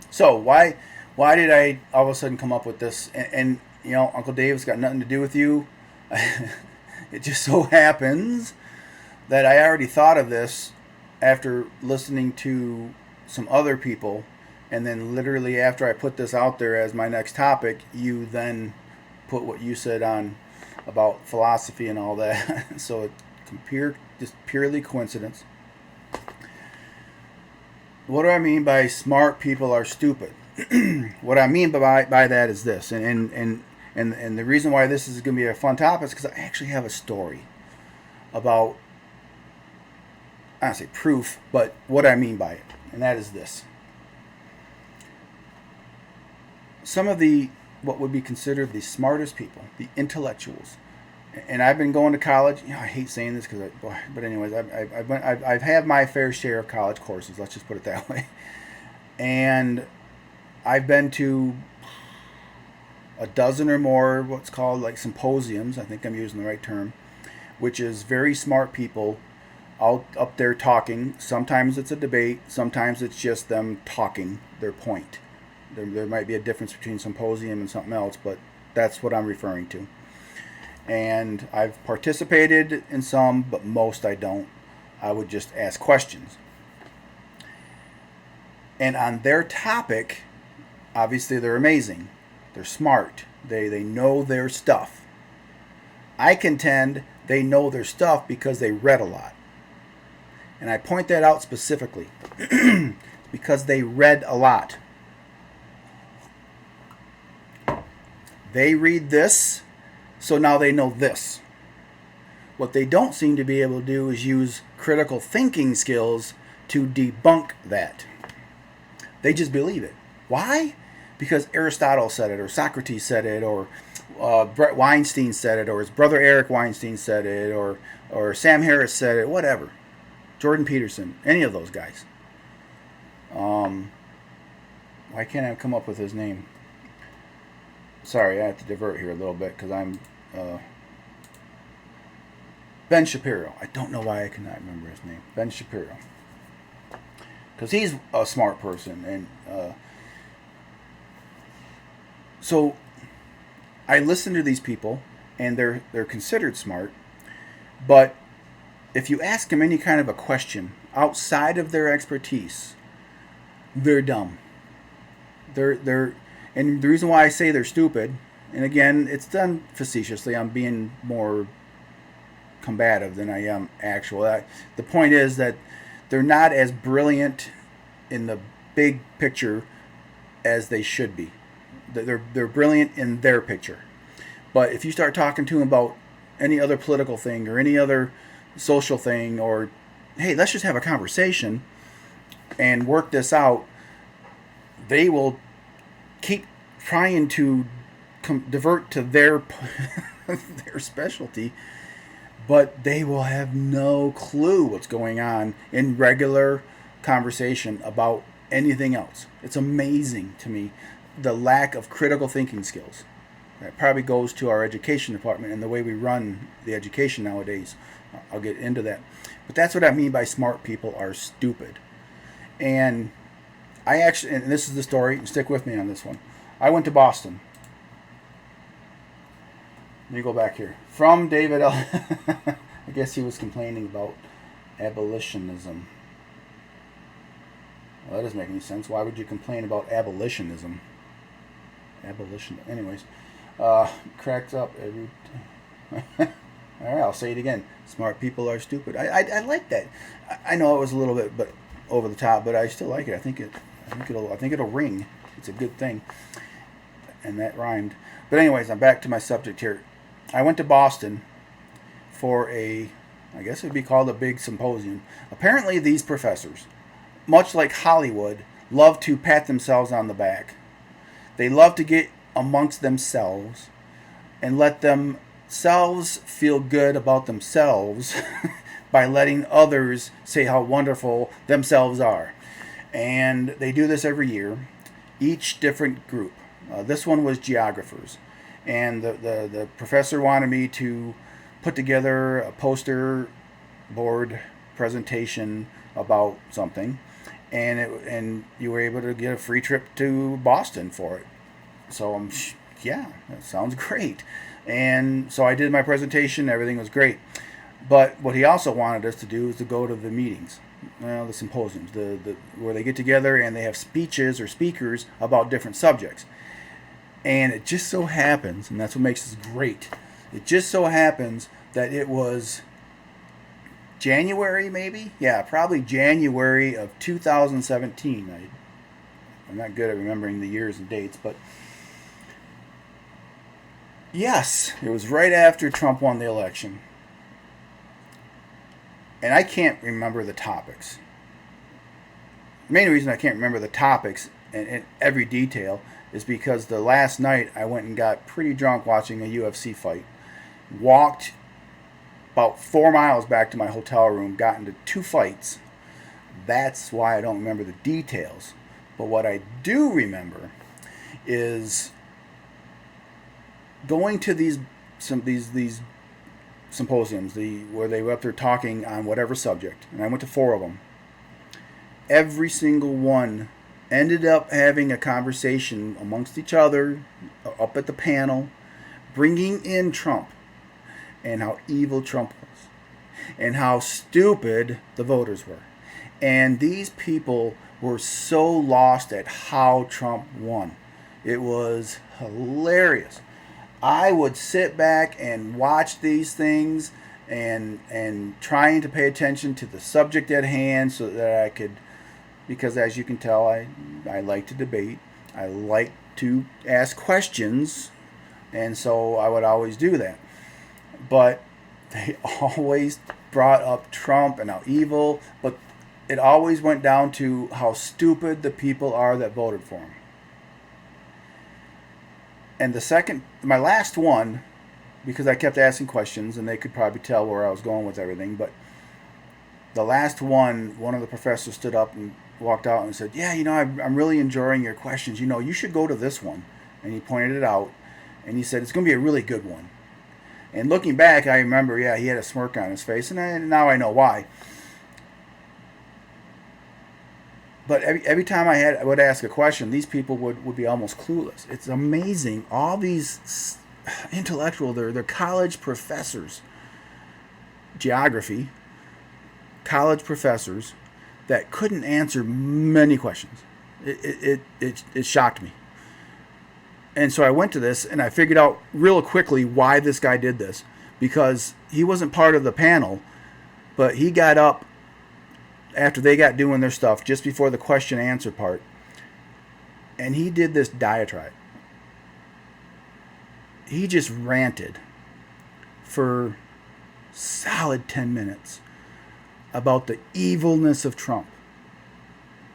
so why did I all of a sudden come up with this? And you know, Uncle Dave's got nothing to do with you. It just so happens that I already thought of this after listening to some other people, and then literally after I put this out there as my next topic, you then put what you said on about philosophy and all that. So it's just purely coincidence. What do I mean by smart people are stupid? What I mean by that is this, and the reason why this is going to be a fun topic is because I actually have a story about, I don't say proof, but what I mean by it, and that is this. Some of what would be considered the smartest people, the intellectuals, and I've been going to college. You know, I hate saying this but anyways, I've had my fair share of college courses. Let's just put it that way. And I've been to a dozen or more what's called like symposiums. I think I'm using the right term, which is very smart people out up there talking. Sometimes it's a debate. Sometimes it's just them talking their point. There might be a difference between symposium and something else, but that's what I'm referring to. And I've participated in some, but most I don't. I would just ask questions. And on their topic, obviously they're amazing. They're smart. They know their stuff. I contend they know their stuff because they read a lot. And I point that out specifically. Because they read a lot. They read this, so now they know this. What they don't seem to be able to do is use critical thinking skills to debunk that. They just believe it. Why? Because Aristotle said it, or Socrates said it, or Brett Weinstein said it, or his brother Eric Weinstein said it, or Sam Harris said it, whatever. Jordan Peterson, any of those guys. Why can't I come up with his name? Sorry, I have to divert here a little bit because I'm Ben Shapiro. I don't know why I cannot remember his name. Ben Shapiro. Because he's a smart person. And so I listen to these people, and they're considered smart. But if you ask them any kind of a question outside of their expertise, they're dumb. They're and the reason why I say they're stupid, and again, it's done facetiously. I'm being more combative than I am actual. The point is that they're not as brilliant in the big picture as they should be. They're brilliant in their picture. But if you start talking to them about any other political thing or any other social thing, or hey, let's just have a conversation and work this out, they will keep trying to divert to their their specialty, but they will have no clue what's going on in regular conversation about anything else. It's amazing to me the lack of critical thinking skills. That probably goes to our education department and the way we run the education nowadays. I'll get into that. But that's what I mean by smart people are stupid. And I actually, and this is the story, stick with me on this one. I went to Boston. Let me go back here. From David L. I guess he was complaining about abolitionism. Well, that doesn't make any sense. Why would you complain about abolitionism? Anyways, cracks up every time. All right, I'll say it again. Smart people are stupid. I like that. I know it was a little bit but over the top, but I still like it. I think it'll ring. It's a good thing. And that rhymed. But anyways, I'm back to my subject here. I went to Boston for I guess it would be called a big symposium. Apparently these professors, much like Hollywood, love to pat themselves on the back. They love to get amongst themselves and let themselves feel good about themselves by letting others say how wonderful themselves are. And they do this every year, each different group. This one was geographers. And the professor wanted me to put together a poster board presentation about something. And you were able to get a free trip to Boston for it. So yeah, that sounds great. And so I did my presentation. Everything was great. But what he also wanted us to do is to go to the meetings, the symposiums, where they get together and they have speeches or speakers about different subjects. And it just so happens, and that's what makes this great, it just so happens that it was January, maybe? Yeah, probably January of 2017. I'm not good at remembering the years and dates, but yes, it was right after Trump won the election. And I can't remember the topics. The main reason I can't remember the topics in every detail is because the last night I went and got pretty drunk watching a UFC fight. Walked about 4 miles back to my hotel room, got into 2 fights. That's why I don't remember the details. But what I do remember is going to these symposiums, where they were up there talking on whatever subject, and I went to 4 of them. Every single one ended up having a conversation amongst each other, up at the panel, bringing in Trump, and how evil Trump was, and how stupid the voters were. And these people were so lost at how Trump won. It was hilarious. I would sit back and watch these things and trying to pay attention to the subject at hand so that I could, because as you can tell, I like to debate. I like to ask questions, and so I would always do that. But they always brought up Trump and how evil, but it always went down to how stupid the people are that voted for him. And my last one, because I kept asking questions and they could probably tell where I was going with everything, but the last one of the professors stood up and walked out and said, yeah, I'm really enjoying your questions. You should go to this one. And he pointed it out and he said, it's going to be a really good one. And looking back, I remember, yeah, he had a smirk on his face, and now I know why. But every time I would ask a question, these people would be almost clueless. It's amazing. All these intellectual, they're college professors. Geography, college professors that couldn't answer many questions. It shocked me. And so I went to this and I figured out real quickly why this guy did this. Because he wasn't part of the panel, but he got up after they got doing their stuff just before the question answer part. And he did this diatribe. He just ranted for solid 10 minutes about the evilness of Trump.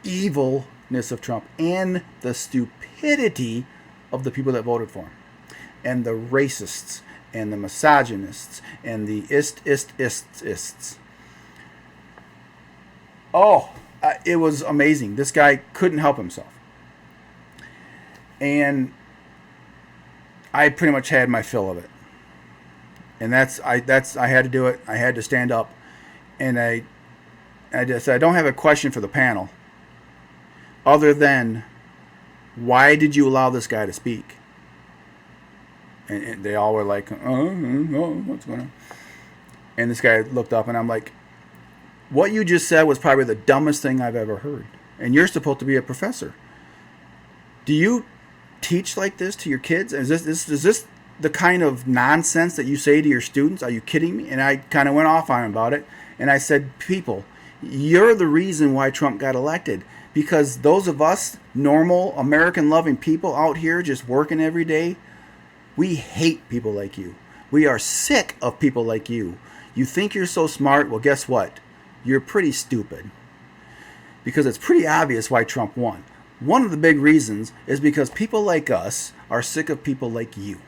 Evilness of Trump and the stupidity of the people that voted for him. And the racists and the misogynists and the ists. Oh, it was amazing. This guy couldn't help himself. And I pretty much had my fill of it. And I had to do it. I had to stand up. And I just said, I don't have a question for the panel other than, why did you allow this guy to speak? And they all were like, oh, what's going on? And this guy looked up, and I'm like, what you just said was probably the dumbest thing I've ever heard. And you're supposed to be a professor. Do you teach like this to your kids? Is this the kind of nonsense that you say to your students? Are you kidding me? And I kind of went off on him about it. And I said, people, you're the reason why Trump got elected. Because those of us normal American-loving people out here just working every day, we hate people like you. We are sick of people like you. You think you're so smart? Well, guess what? You're pretty stupid. Because it's pretty obvious why Trump won. One of the big reasons is because people like us are sick of people like you.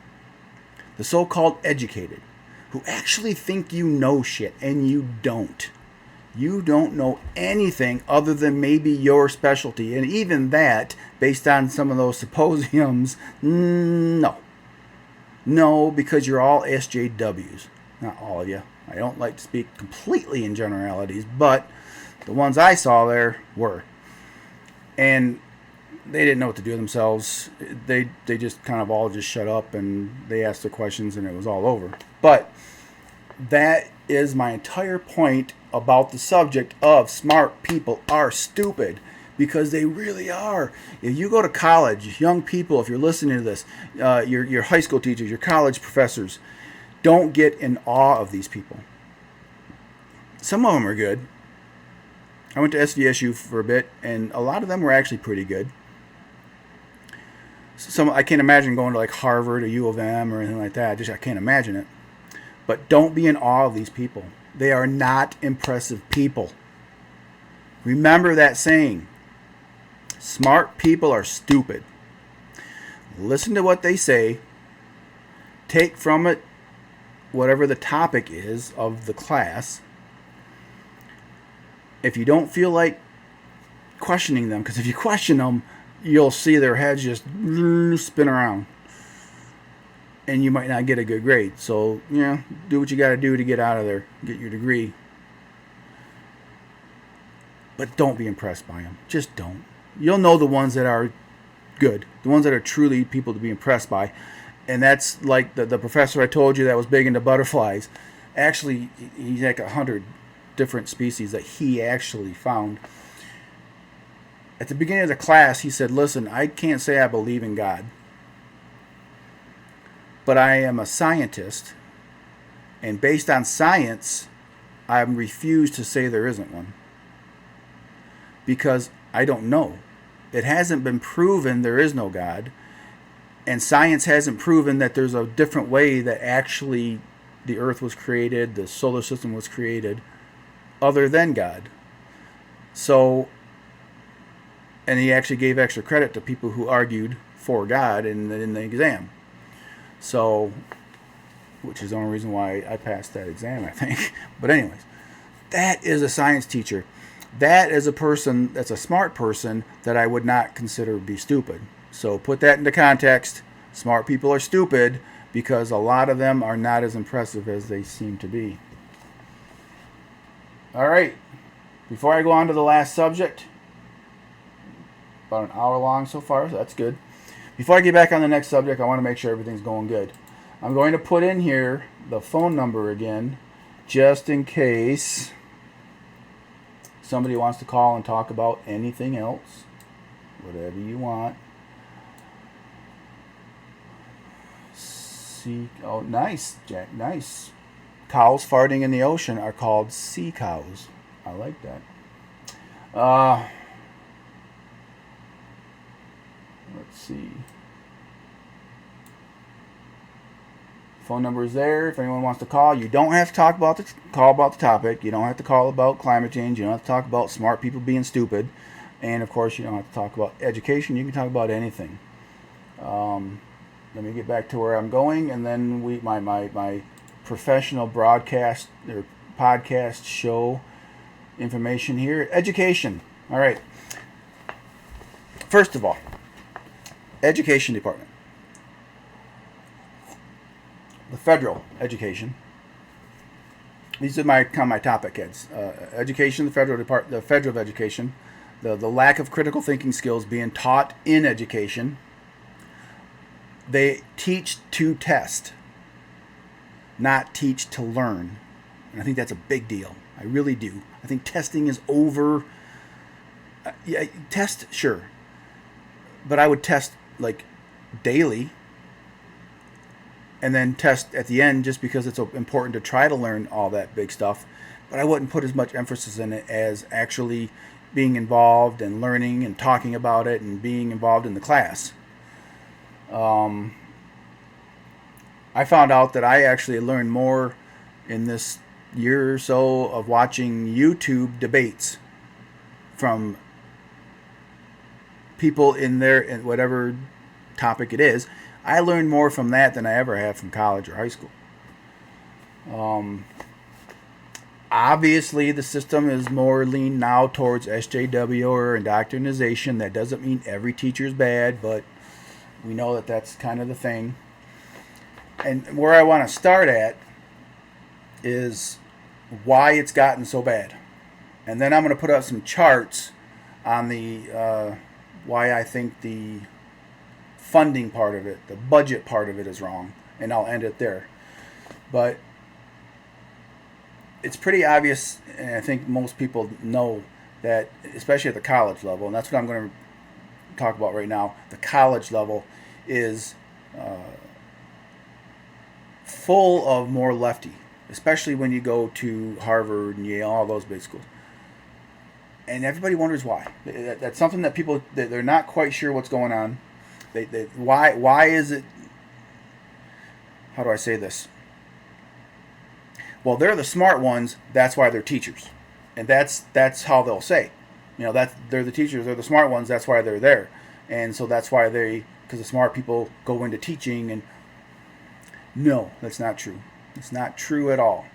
The so-called educated, who actually think you know shit, and you don't. You don't know anything other than maybe your specialty. And even that, based on some of those symposiums, no. No, because you're all SJWs. Not all of you. I don't like to speak completely in generalities, but the ones I saw there were. And they didn't know what to do themselves. They just kind of all just shut up and they asked the questions and it was all over. But that is my entire point about the subject of smart people are stupid. Because they really are. If you go to college, young people, if you're listening to this, your high school teachers, your college professors, don't get in awe of these people. Some of them are good. I went to SVSU for a bit, and a lot of them were actually pretty good. I can't imagine going to like Harvard or U of M or anything like that. I can't imagine it. But don't be in awe of these people. They are not impressive people. Remember that saying. Smart people are stupid. Listen to what they say. Take from it whatever the topic is of the class. If you don't feel like questioning them, because if you question them, you'll see their heads just spin around. And you might not get a good grade. So, yeah, do what you got to do to get out of there, get your degree. But don't be impressed by them. Just don't. You'll know the ones that are good, the ones that are truly people to be impressed by. And that's like the professor I told you that was big into butterflies. Actually, he's like 100 different species that he actually found. At the beginning of the class, he said, listen, I can't say I believe in God, but I am a scientist. And based on science, I refuse to say there isn't one. Because I don't know. It hasn't been proven there is no God. And science hasn't proven that there's a different way that actually the earth was created, the solar system was created, other than God. So, and he actually gave extra credit to people who argued for God in the exam. So, which is the only reason why I passed that exam, I think. But anyways, that is a science teacher. That is a person that's a smart person that I would not consider to be stupid. So put that into context. Smart people are stupid because a lot of them are not as impressive as they seem to be. All right. Before I go on to the last subject, about an hour long so far, so that's good. Before I get back on the next subject, I want to make sure everything's going good. I'm going to put in here the phone number again, just in case somebody wants to call and talk about anything else, whatever you want. Oh, nice, Jack, nice. Cows farting in the ocean are called sea cows. I like that. Let's see. Phone number is there if anyone wants to call. You don't have to call about the topic. You don't have to call about climate change. You don't have to talk about smart people being stupid. And of course, you don't have to talk about education. You can talk about anything. Let me get back to where I'm going, and then my professional broadcast or podcast show information here. Education. All right. First of all, education department. The federal education. These are my topic heads. Education, the federal of education, the lack of critical thinking skills being taught in education. They teach to test, not teach to learn. And I think that's a big deal. I really do. I think testing is over. Yeah, test, sure. But I would test like daily and then test at the end just because it's important to try to learn all that big stuff. But I wouldn't put as much emphasis in it as actually being involved and learning and talking about it and being involved in the class. I found out that I actually learned more in this year or so of watching YouTube debates from people in whatever topic it is. I learned more from that than I ever have from college or high school. Obviously, the system is more lean now towards SJW or indoctrination. That doesn't mean every teacher is bad, but we know that that's kind of the thing. And where I want to start at is why it's gotten so bad. And then I'm going to put up some charts on the why I think the funding part of it, the budget part of it is wrong. And I'll end it there. But it's pretty obvious, and I think most people know that, especially at the college level, and that's what I'm going to talk about right now, the college level is full of more lefty, especially when you go to Harvard and Yale, all those big schools. And everybody wonders why. That's something that people, they're not quite sure what's going on. Why is it, how do I say this? Well, they're the smart ones, that's why they're teachers. And that's how they'll say. You know, they're the teachers, they're the smart ones, that's why they're there. And so that's why because the smart people go into teaching. And no, that's not true. It's not true at all.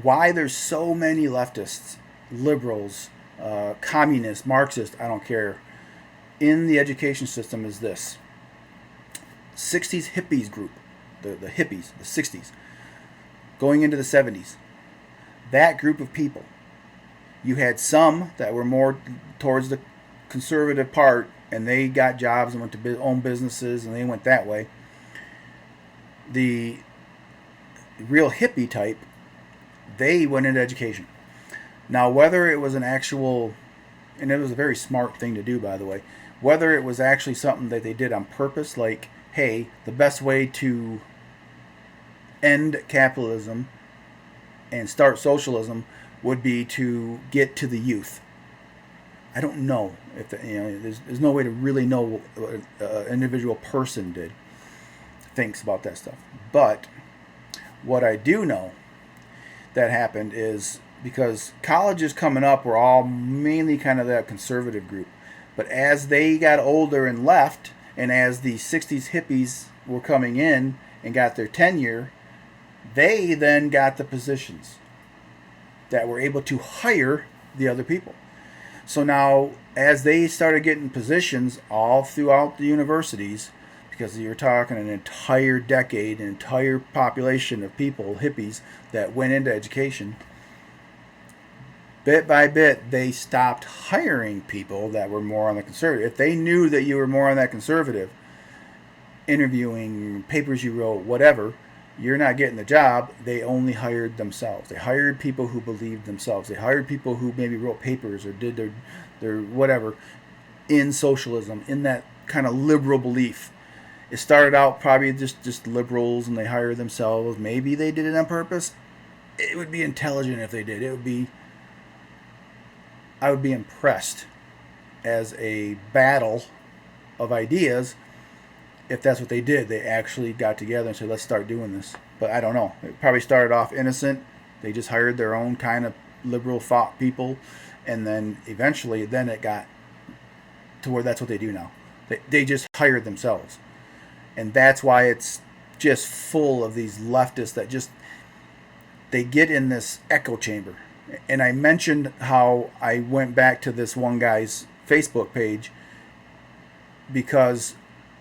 Why there's so many leftists, liberals, communists, Marxists, I don't care, in the education system is this. 60s hippies group, the hippies, the 60s, going into the 70s. That group of people, you had some that were more towards the conservative part, and they got jobs and went to own businesses, and they went that way. The real hippie type, they went into education. Now, whether it was an actual, and it was a very smart thing to do, by the way, whether it was actually something that they did on purpose, like, hey, the best way to end capitalism and start socialism would be to get to the youth. I don't know if there's no way to really know what an individual person thinks about that stuff. But what I do know that happened is because colleges coming up were all mainly kind of that conservative group. But as they got older and left, and as the 60s hippies were coming in and got their tenure, they then got the positions that were able to hire the other people. So now, as they started getting positions all throughout the universities, because you're talking an entire decade, an entire population of people, hippies, that went into education, bit by bit, they stopped hiring people that were more on the conservative. If they knew that you were more on that conservative, interviewing, papers you wrote, whatever, you're not getting the job. They only hired themselves. They hired people who believed themselves. They hired people who maybe wrote papers or did their whatever in socialism, in that kind of liberal belief. It started out probably just liberals, and they hired themselves. Maybe they did it on purpose. It would be intelligent if they did. I would be impressed as a battle of ideas if that's what they did. They actually got together and said, let's start doing this. But I don't know. It probably started off innocent. They just hired their own kind of liberal thought people, and then eventually then it got to where that's what they do now. They just hired themselves. And that's why it's just full of these leftists that just, they get in this echo chamber. And I mentioned how I went back to this one guy's Facebook page because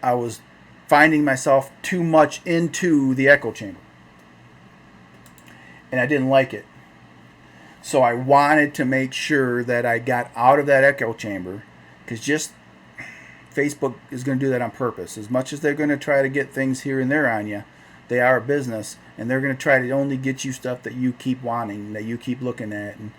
I was finding myself too much into the echo chamber. And I didn't like it. So I wanted to make sure that I got out of that echo chamber, because just Facebook is going to do that on purpose. As much as they're going to try to get things here and there on you, they are a business, and they're going to try to only get you stuff that you keep wanting, that you keep looking at. And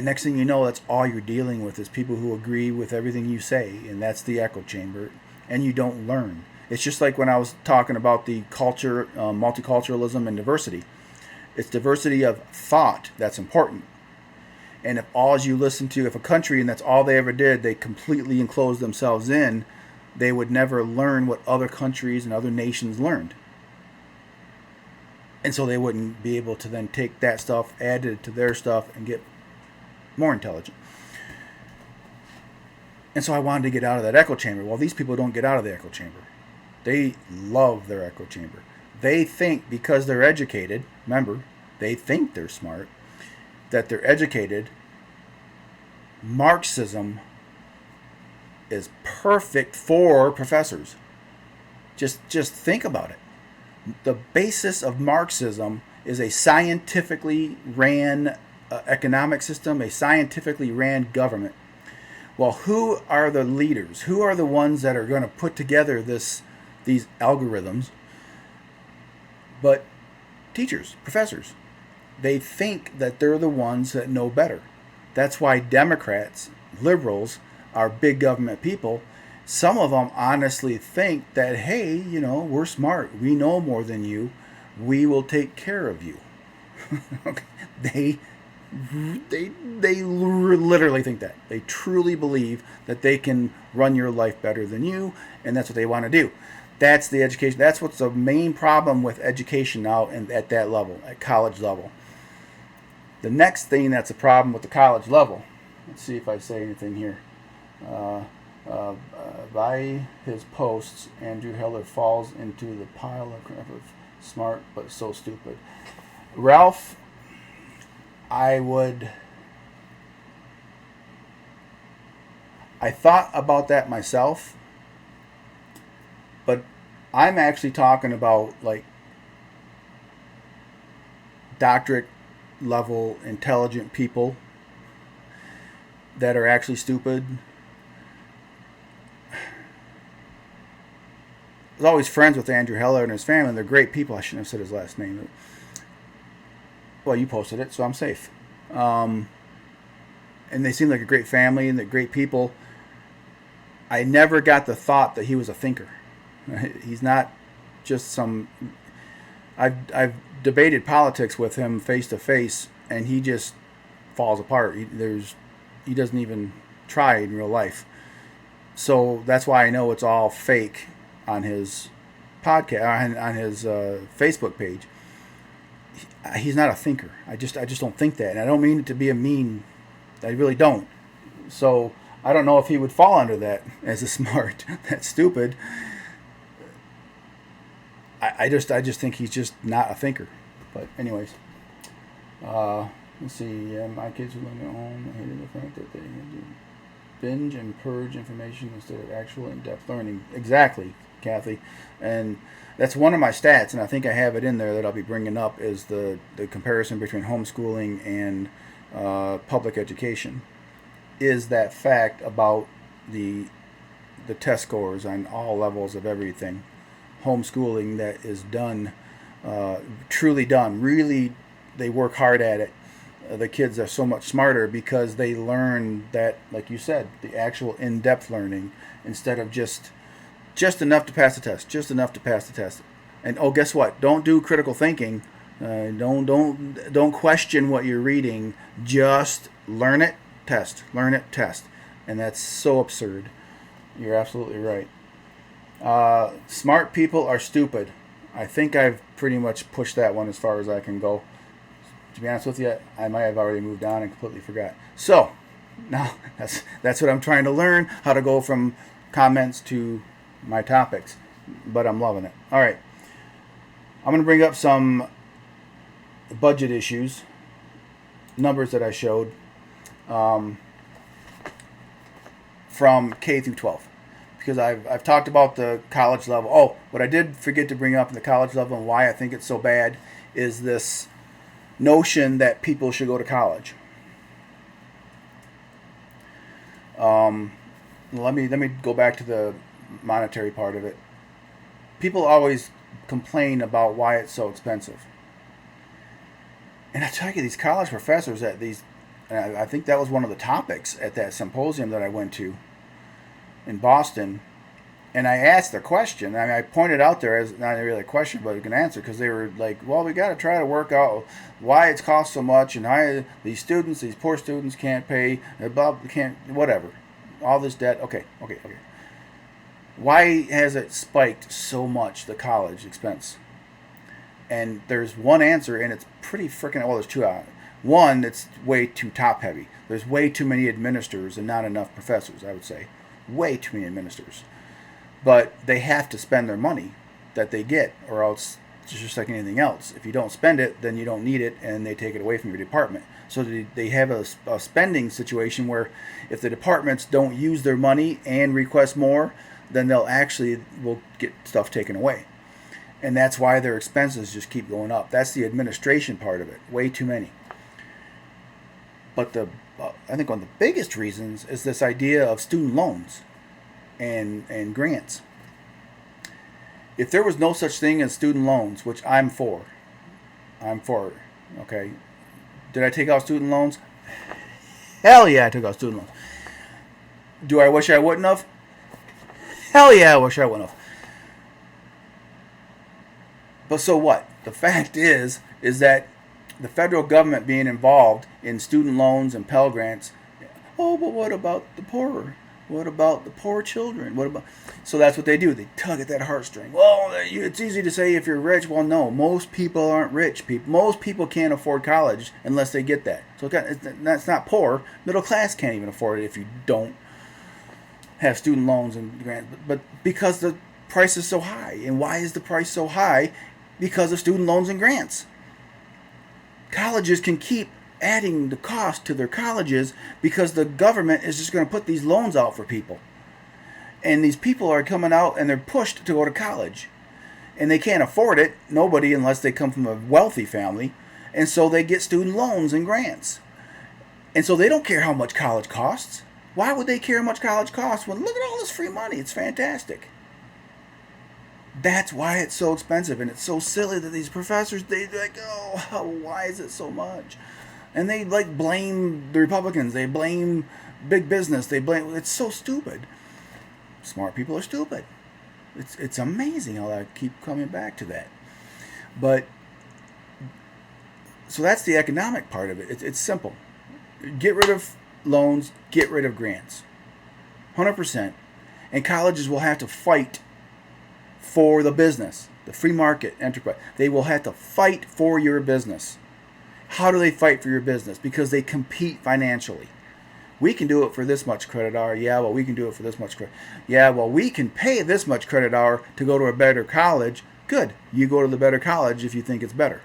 next thing you know, that's all you're dealing with is people who agree with everything you say, and that's the echo chamber, and you don't learn. It's just like when I was talking about the culture, multiculturalism and diversity. It's diversity of thought that's important. And if all you listen to, if a country and that's all they ever did, they completely enclosed themselves in, they would never learn what other countries and other nations learned. And so they wouldn't be able to then take that stuff, add it to their stuff, and get more intelligent. And so I wanted to get out of that echo chamber. Well, these people don't get out of the echo chamber. They love their echo chamber. They think because they're educated, remember, they think they're smart, that they're educated. Marxism is perfect for professors. Just think about it. The basis of Marxism is a scientifically ran economic system, a scientifically ran government. Well, who are the leaders? Who are the ones that are going to put together these algorithms? But teachers, professors. They think that they're the ones that know better. That's why Democrats, liberals, are big government people. Some of them honestly think that, hey, we're smart. We know more than you. We will take care of you. Okay. They literally think that. They truly believe that they can run your life better than you, and that's what they want to do. That's the education. That's what's the main problem with education now and at that level, at college level. The next thing that's a problem with the college level, let's see if I say anything here. By his posts, Andrew Heller falls into the pile of smart but so stupid. Ralph, I thought about that myself, but I'm actually talking about like doctorate level intelligent people that are actually stupid. I was always friends with Andrew Heller and his family, and they're great people. I shouldn't have said his last name. Well, you posted it, so I'm safe. And they seem like a great family and they're great people. I never got the thought that he was a thinker. He's not just some... I've debated politics with him face to face, and he just falls apart. He doesn't even try in real life. So that's why I know it's all fake on his podcast, on his Facebook page. He's not a thinker. I just don't think that, and I don't mean it to be a mean. I really don't. So I don't know if he would fall under that as a smart. That's stupid. I just think he's just not a thinker. But anyways, let's see. My kids are living at home. I hated the fact that they had to binge and purge information instead of actual in-depth learning. Exactly, Kathy. And that's one of my stats, and I think I have it in there that I'll be bringing up, is the comparison between homeschooling and public education. Is that fact about the test scores on all levels of everything. homeschooling that is done, truly done. Really, they work hard at it. The kids are so much smarter because they learn that, like you said, the actual in-depth learning instead of just enough to pass the test, just enough to pass the test. And oh, guess what? Don't do critical thinking. Don't question what you're reading. Just learn it, test, learn it, test, and that's so absurd. You're absolutely right. Smart people are stupid. I think I've pretty much pushed that one as far as I can go. To be honest with you, I might have already moved on and completely forgot. So now that's what I'm trying to learn, how to go from comments to my topics. But I'm loving it. All right. I'm going to bring up some budget issues, numbers that I showed from K through 12. Because I've talked about the college level. Oh, what I did forget to bring up in the college level and why I think it's so bad is this notion that people should go to college. Let me go back to the monetary part of it. People always complain about why it's so expensive. And I tell you, these college professors at these, and I think that was one of the topics at that symposium that I went to in Boston, and I asked the question. I mean, I pointed out there as not really a question, but an answer, because they were like, "Well, we got to try to work out why it's cost so much, and how these students, these poor students, can't pay, can't whatever, all this debt." Okay. Why has it spiked so much, the college expense? And there's one answer, and it's pretty freaking, well, there's two. One, it's way too top heavy. There's way too many administrators and not enough professors, I would say. Way too many administrators. But they have to spend their money that they get, or else it's just like anything else. If you don't spend it, then you don't need it, and they take it away from your department. So they have a spending situation where if the departments don't use their money and request more, then they'll actually will get stuff taken away. And that's why their expenses just keep going up. That's the administration part of it. Way too many. But I think one of the biggest reasons is this idea of student loans and grants. If there was no such thing as student loans, which I'm for, okay? Did I take out student loans? Hell yeah, I took out student loans. Do I wish I wouldn't have? Hell yeah, I wish I wouldn't have. But so what? The fact is that the federal government being involved in student loans and Pell Grants, oh, but what about the poor? What about the poor children? What about? So that's what they do. They tug at that heartstring. Well, it's easy to say if you're rich. Well, no, most people aren't rich. Most people can't afford college unless they get that. So that's not poor. Middle class can't even afford it if you don't have student loans and grants. But because the price is so high. And why is the price so high? Because of student loans and grants. Colleges can keep adding the cost to their colleges because the government is just going to put these loans out for people. And these people are coming out and they're pushed to go to college. And they can't afford it, nobody, unless they come from a wealthy family. And so they get student loans and grants. And so they don't care how much college costs. Why would they care how much college costs when look at all this free money? It's fantastic. That's why it's so expensive, and it's so silly that these professors, they're like, oh, why is it so much? And they like blame the Republicans, they blame big business, it's so stupid. Smart people are stupid. It's amazing how I keep coming back to that. But, so that's the economic part of it. It's simple. Get rid of loans, get rid of grants. 100%. And colleges will have to fight for the business, the free market enterprise. They will have to fight for your business. How do they fight for your business? Because they compete financially. We can do it for this much credit hour. Yeah, well, we can do it for this much credit. Yeah, well, we can pay this much credit hour to go to a better college. Good. You go to the better college if you think it's better.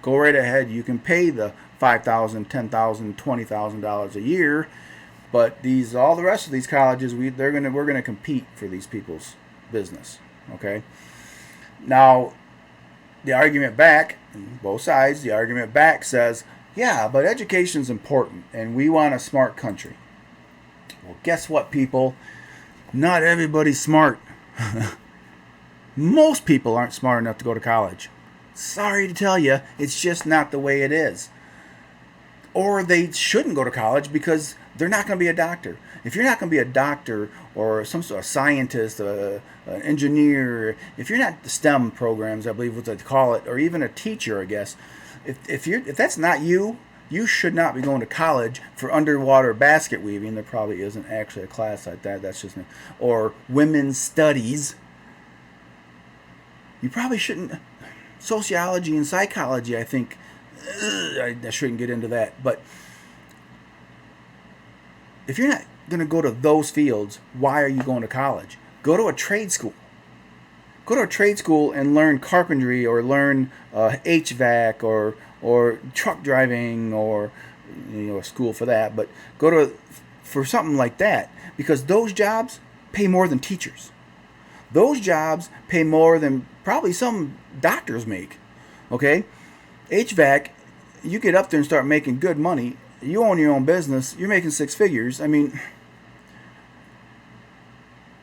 Go right ahead. You can pay the $5,000, $10,000, $20,000 a year. But all the rest of these colleges, we're gonna compete for these people's business. Okay. Now, the argument back, both sides, the argument back says, yeah, but education's important, and we want a smart country. Well, guess what, people? Not everybody's smart. Most people aren't smart enough to go to college. Sorry to tell you, it's just not the way it is. Or they shouldn't go to college because they're not going to be a doctor. If you're not going to be a doctor or some sort of scientist, an engineer, if you're not the STEM programs, I believe what they call it, or even a teacher, I guess, if that's not you, you should not be going to college for underwater basket weaving. There probably isn't actually a class like that. That's just, or women's studies. You probably shouldn't. Sociology and psychology, I think. I shouldn't get into that. But if you're not going to go to those fields, why are you going to college? Go to a trade school. Go to a trade school and learn carpentry or learn HVAC or truck driving or a school for that. But go for something like that, because those jobs pay more than teachers. Those jobs pay more than probably some doctors make. Okay? HVAC, you get up there and start making good money. You own your own business. You're making six figures. I mean,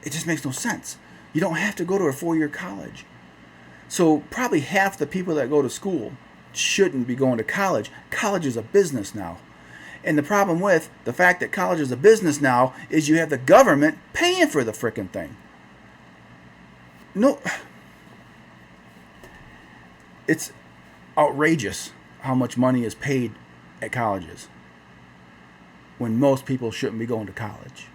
it just makes no sense. You don't have to go to a 4-year college. So probably half the people that go to school shouldn't be going to college. College is a business now. And the problem with the fact that college is a business now is you have the government paying for the frickin' thing. No, it's outrageous how much money is paid at colleges when most people shouldn't be going to college.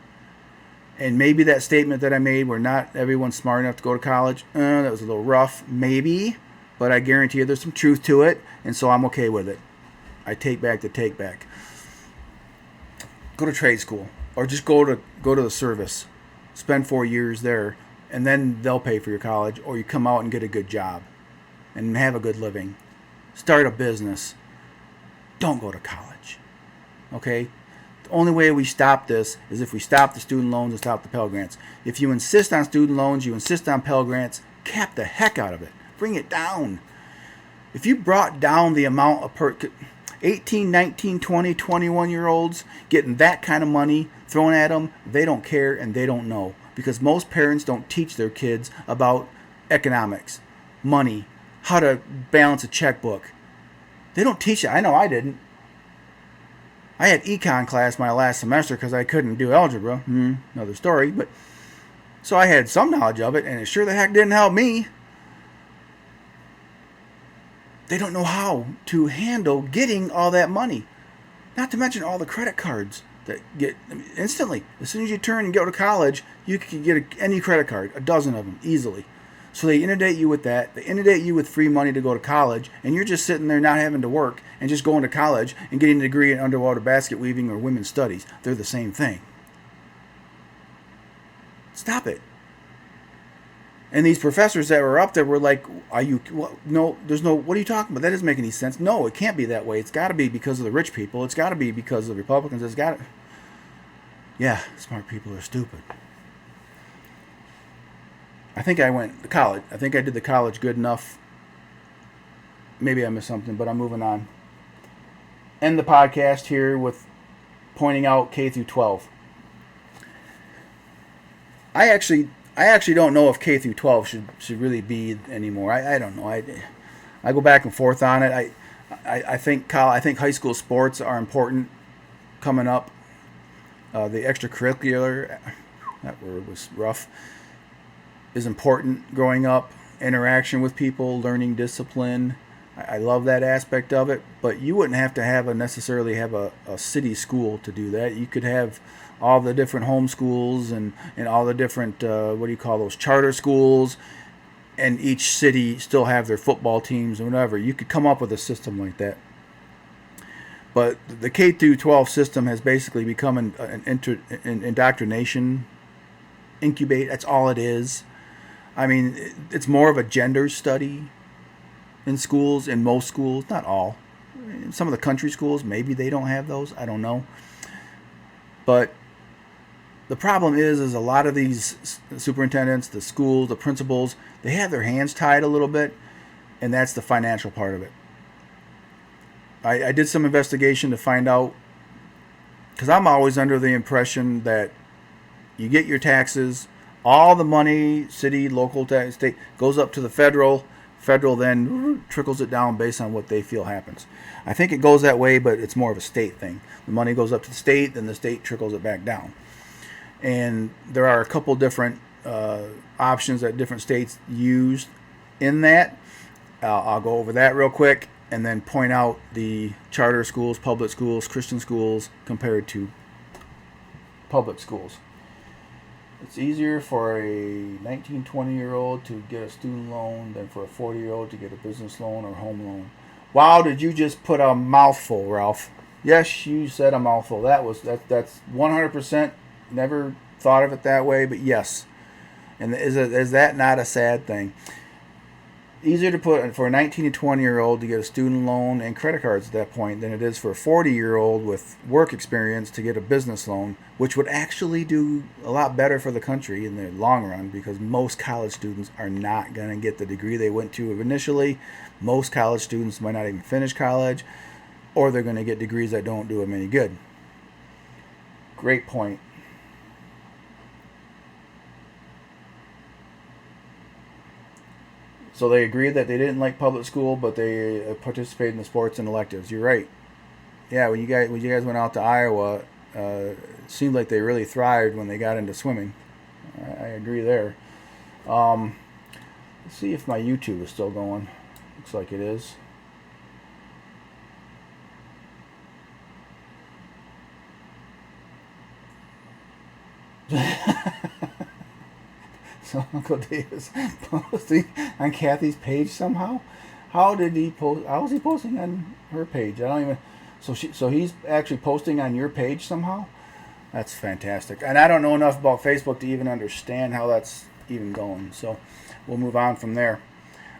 And maybe that statement that I made where not everyone's smart enough to go to college, that was a little rough, maybe, but I guarantee you there's some truth to it, and so I'm okay with it. I take back the take back. Go to trade school, or just go to the service. Spend 4 years there, and then they'll pay for your college, or you come out and get a good job and have a good living. Start a business. Don't go to college. Okay? The only way we stop this is if we stop the student loans and stop the Pell Grants. If you insist on student loans, you insist on Pell Grants, cap the heck out of it. Bring it down. If you brought down the amount of 18, 19, 20, 21-year-olds getting that kind of money thrown at them, they don't care and they don't know. Because most parents don't teach their kids about economics, money, how to balance a checkbook. They don't teach it. I know I didn't. I had econ class my last semester because I couldn't do algebra. Another story. But so I had some knowledge of it, and it sure the heck didn't help me. They don't know how to handle getting all that money. Not to mention all the credit cards that get instantly. As soon as you turn and go to college, you can get any credit card, a dozen of them, easily. So they inundate you with that. They inundate you with free money to go to college, and you're just sitting there not having to work and just going to college and getting a degree in underwater basket weaving or women's studies. They're the same thing. Stop it. And these professors that were up there were like, "Are you? No, there's no. What are you talking about? That doesn't make any sense. No, it can't be that way. It's got to be because of the rich people. It's got to be because of the Republicans. It's got to." Yeah, smart people are stupid. I think I went to college. I think I did the college good enough. Maybe I missed something, but I'm moving on. End the podcast here with pointing out K through 12. I actually don't know if K through 12 should really be anymore. I don't know. I go back and forth on it. I think high school sports are important coming up. The extracurricular, that word was rough, is important growing up. Interaction with people, learning discipline. I love that aspect of it. But you wouldn't have to necessarily have a city school to do that. You could have all the different home schools and all the different, charter schools, and each city still have their football teams or whatever. You could come up with a system like that. But the K through 12 system has basically become an indoctrination incubate. That's all it is. I mean, it's more of a gender study in schools, in most schools, not all. In some of the country schools, maybe they don't have those. I don't know. But the problem is a lot of these superintendents, the schools, the principals, they have their hands tied a little bit, and that's the financial part of it. I did some investigation to find out, because I'm always under the impression that you get your taxes, All the money, city, local, state, goes up to the federal. Federal then trickles it down based on what they feel happens. I think it goes that way, but it's more of a state thing. The money goes up to the state, then the state trickles it back down. And there are a couple different options that different states use in that. I'll go over that real quick and then point out the charter schools, public schools, Christian schools compared to public schools. It's easier for a 19, 20-year-old to get a student loan than for a 40-year-old to get a business loan or home loan. Wow, did you just put a mouthful, Ralph? Yes, you said a mouthful. That's 100%. Never thought of it that way, but yes. And is that not a sad thing? Easier to put for a 19 to 20-year-old to get a student loan and credit cards at that point than it is for a 40-year-old with work experience to get a business loan, which would actually do a lot better for the country in the long run, because most college students are not going to get the degree they went to initially. Most college students might not even finish college, or they're going to get degrees that don't do them any good. Great point. So they agreed that they didn't like public school, but they participated in the sports and electives. You're right. Yeah, when you guys went out to Iowa, it seemed like they really thrived when they got into swimming. I agree there. Let's see if my YouTube is still going. Looks like it is. So Uncle Dave is posting on Kathy's page somehow. How did he post? How is he posting on her page? I don't even. So he's actually posting on your page somehow. That's fantastic. And I don't know enough about Facebook to even understand how that's even going. So we'll move on from there.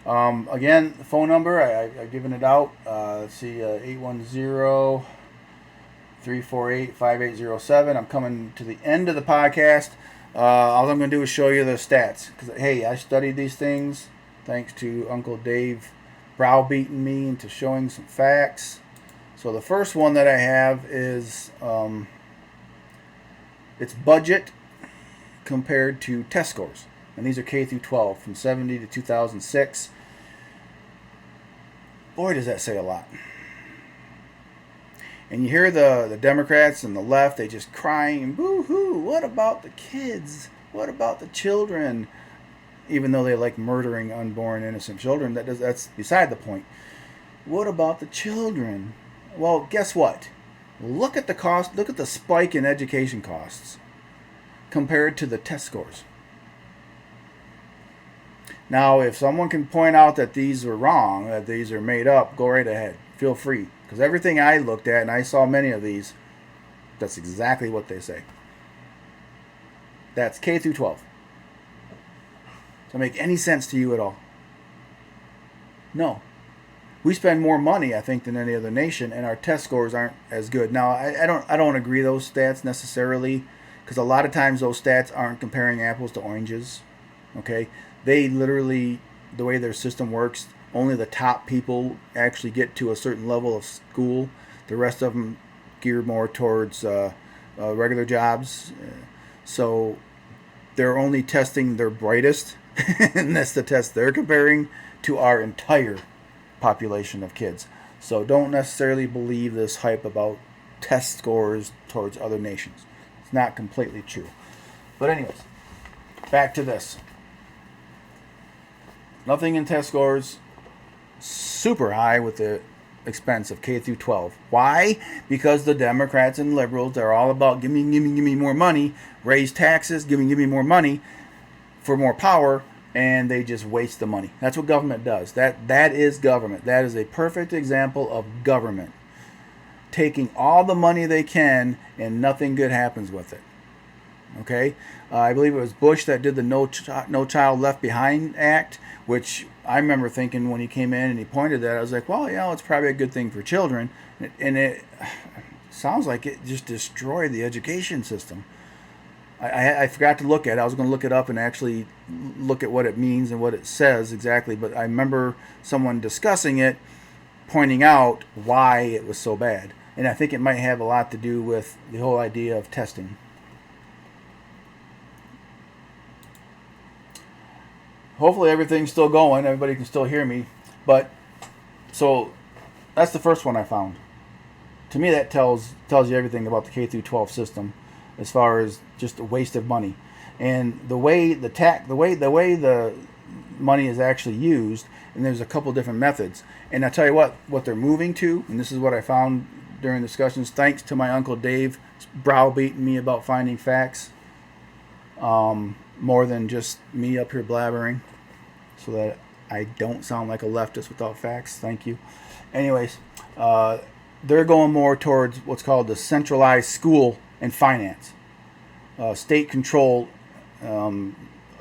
Again, the phone number I've given it out. Let's see, 810-348-5807. I'm coming to the end of the podcast. All I'm going to do is show you the stats. Because, hey, I studied these things thanks to Uncle Dave browbeating me into showing some facts. So the first one that I have is it's budget compared to test scores. And these are K through 12 from 70 to 2006. Boy, does that say a lot. And you hear the Democrats and the left, they just crying, boo-hoo, what about the kids? What about the children? Even though they like murdering unborn innocent children, that's beside the point. What about the children? Well, guess what? Look at the cost, look at the spike in education costs compared to the test scores. Now, if someone can point out that these are wrong, that these are made up, go right ahead. Feel free. Because everything I looked at, and I saw many of these, that's exactly what they say. That's K through 12. Does that make any sense to you at all? No. We spend more money, I think, than any other nation, and our test scores aren't as good. Now, I don't agree those stats necessarily, because a lot of times those stats aren't comparing apples to oranges. Okay? They literally, the way their system works, only the top people actually get to a certain level of school. The rest of them gear more towards regular jobs. So they're only testing their brightest, and that's the test they're comparing to our entire population of kids. So don't necessarily believe this hype about test scores towards other nations. It's not completely true. But anyways, back to this. Nothing in test scores. Super high with the expense of K through 12. Why? Because the Democrats and liberals are all about give me more money, raise taxes, give me more money for more power, and they just waste the money. That's what government does. That is government. That is a perfect example of government taking all the money they can and nothing good happens with it. Okay? I believe it was Bush that did the No Child Left Behind Act, which I remember thinking when he came in and he pointed that, I was like, well, it's probably a good thing for children. And it sounds like it just destroyed the education system. I forgot to look at it. I was going to look it up and actually look at what it means and what it says exactly. But I remember someone discussing it, pointing out why it was so bad. And I think it might have a lot to do with the whole idea of testing. hopefully everything's still going. Everybody can still hear me. But so that's the first one I found. To me, that tells you everything about the K through 12 system, as far as just a waste of money, and the way the money is actually used. And there's a couple different methods. And I tell you what they're moving to, and this is what I found during discussions. Thanks to my Uncle Dave browbeating me about finding facts, more than just me up here blabbering, so that I don't sound like a leftist without facts. Thank you. Anyways, they're going more towards what's called the centralized school and finance, state control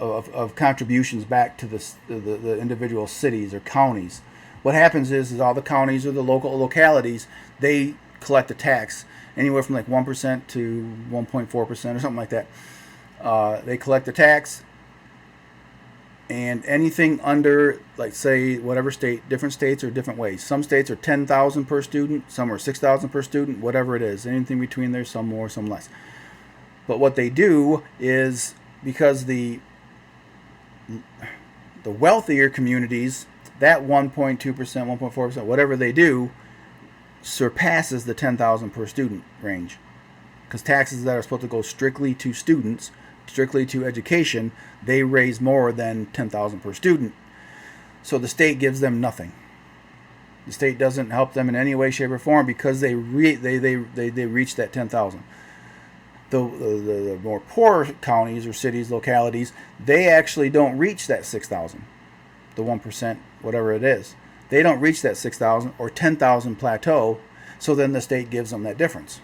of contributions back to the individual cities or counties. What happens is all the counties or the localities, they collect a tax anywhere from like 1% to 1.4% or something like that. They collect the tax, and anything under, like, say, whatever state, different states are different ways. Some states are 10,000 per student, some are 6,000 per student, whatever it is. Anything between there, some more, some less. But what they do is, because the wealthier communities, that 1.2%, 1.4%, whatever they do, surpasses the 10,000 per student range. Because taxes that are supposed to go strictly to students, strictly to education, they raise more than 10,000 per student. So the state gives them nothing. The state doesn't help them in any way, shape, or form, because they reach that 10,000. The more poor counties or cities, localities, they actually don't reach that 6,000, the 1%, whatever it is. They don't reach that 6,000 or 10,000 plateau, so then the state gives them that difference.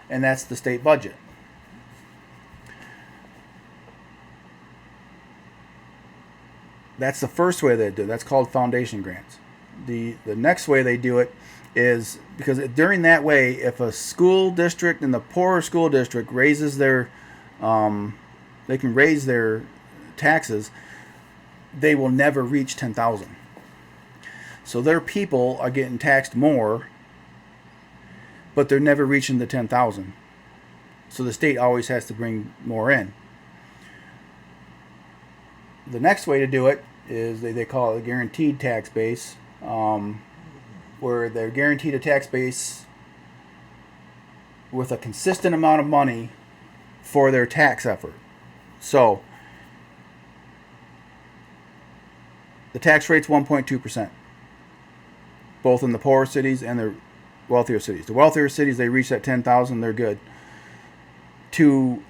And that's the state budget. That's the first way they do it. That's called foundation grants. The next way they do it is, because during that way, if a school district in the poorer school district raises their, they can raise their taxes, they will never reach 10,000. So their people are getting taxed more, but they're never reaching the 10,000. So the state always has to bring more in. The next way to do it is they call it a guaranteed tax base, where they're guaranteed a tax base with a consistent amount of money for their tax effort. So the tax rate's 1.2%, both in the poorer cities and the wealthier cities. The wealthier cities, they reach that 10,000, they're good. To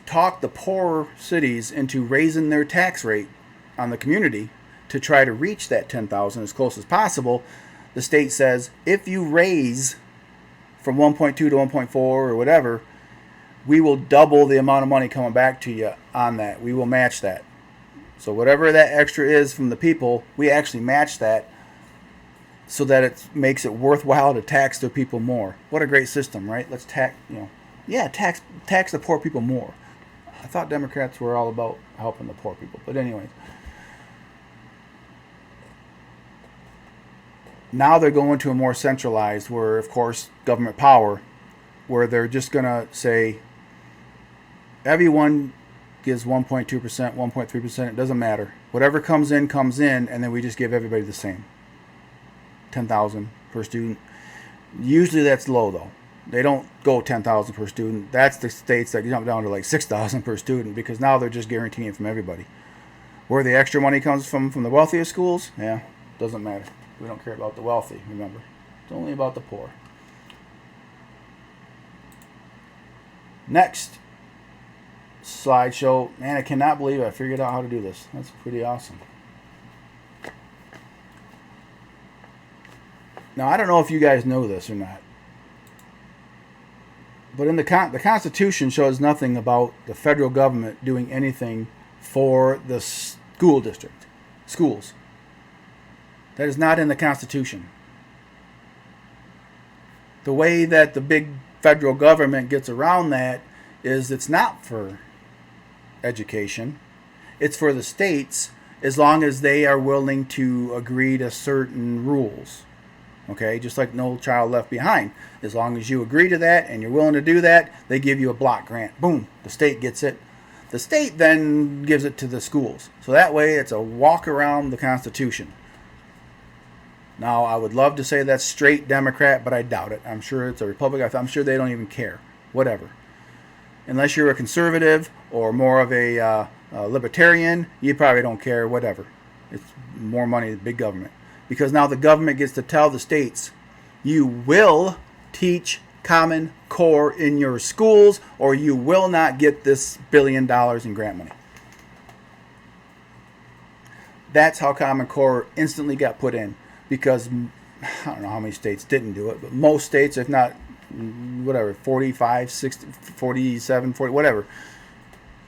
talk the poorer cities into raising their tax rate on the community to try to reach that 10,000 as close as possible, the state says, if you raise from 1.2 to 1.4 or whatever, we will double the amount of money coming back to you on that. We will match that. So whatever that extra is from the people, we actually match that, so that it makes it worthwhile to tax their people more. What a great system, right? Let's tax the poor people more. I thought Democrats were all about helping the poor people. But anyways. Now they're going to a more centralized, where, of course, government power, where they're just going to say everyone gives 1.2%, 1.3%, it doesn't matter. Whatever comes in, and then we just give everybody the same. 10,000 per student. Usually that's low, though. They don't go 10,000 per student. That's the states that jump down to like 6,000 per student, because now they're just guaranteeing from everybody. Where the extra money comes from the wealthiest schools, doesn't matter. We don't care about the wealthy, remember. It's only about the poor. Next slideshow. Man, I cannot believe I figured out how to do this. That's pretty awesome. Now, I don't know if you guys know this or not, but in the Constitution shows nothing about the federal government doing anything for the school district, schools. That is not in the Constitution. The way that the big federal government gets around that is it's not for education. It's for the states, as long as they are willing to agree to certain rules. Okay, just like No Child Left Behind. As long as you agree to that and you're willing to do that, they give you a block grant. Boom, the state gets it. The state then gives it to the schools. So that way it's a walk around the Constitution. Now, I would love to say that's straight Democrat, but I doubt it. I'm sure it's a Republican. I'm sure they don't even care. Whatever. Unless you're a conservative or more of a libertarian, you probably don't care. Whatever. It's more money, big government. Because now the government gets to tell the states, you will teach Common Core in your schools, or you will not get this $1 billion in grant money. That's how Common Core instantly got put in. Because I don't know how many states didn't do it, but most states, if not, whatever, 45, 60, 47, 40, whatever.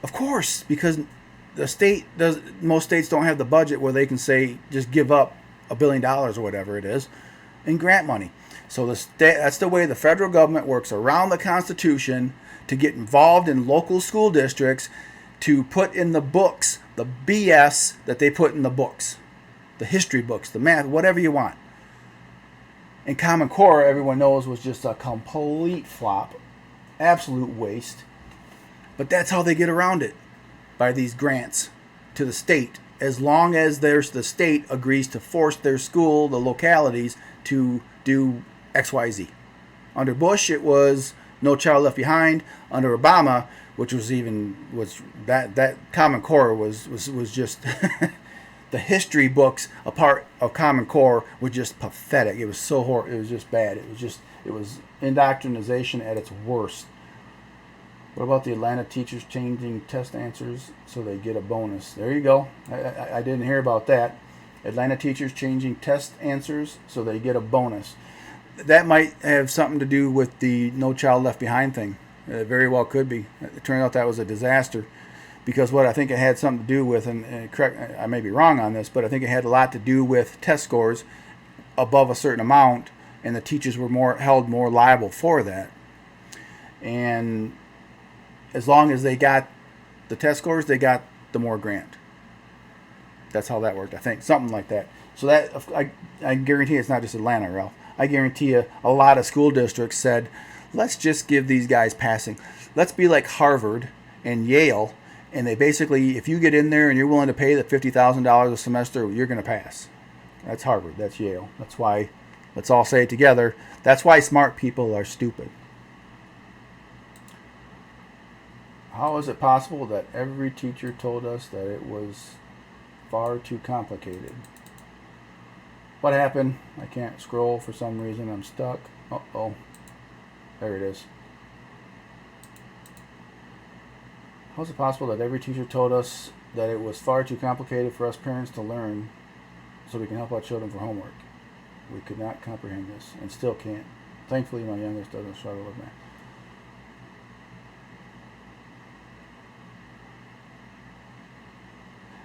Of course, because most states don't have the budget where they can say, just give up $1 billion or whatever it is in grant money. So that's the way the federal government works around the Constitution to get involved in local school districts to put in the books the BS that they put in the books. The history books, the math, whatever you want. And Common Core, everyone knows, was just a complete flop. Absolute waste. But that's how they get around it. By these grants to the state. As long as the state agrees to force their school, the localities, to do XYZ. Under Bush, it was No Child Left Behind. Under Obama, which was that Common Core was just... The history books, a part of Common Core, were just pathetic. It was so horrible. It was just bad. It was indoctrination at its worst. What about the Atlanta teachers changing test answers so they get a bonus? There you go. I didn't hear about that. Atlanta teachers changing test answers so they get a bonus. That might have something to do with the No Child Left Behind thing. It very well could be. It turned out that was a disaster. Because what I think it had something to do with, and correct, I may be wrong on this, but I think it had a lot to do with test scores above a certain amount, and the teachers were held more liable for that. And as long as they got the test scores, they got the more grant. That's how that worked, I think, something like that. So that I guarantee it's not just Atlanta, Ralph. I guarantee you a lot of school districts said, let's just give these guys passing. Let's be like Harvard and Yale. And they basically, if you get in there and you're willing to pay the $50,000 a semester, you're going to pass. That's Harvard. That's Yale. That's why, let's all say it together, that's why smart people are stupid. How is it possible that every teacher told us that it was far too complicated? What happened? I can't scroll for some reason. I'm stuck. Uh-oh. There it is. How is it possible that every teacher told us that it was far too complicated for us parents to learn so we can help our children for homework? We could not comprehend this and still can't. Thankfully, my youngest doesn't struggle with math.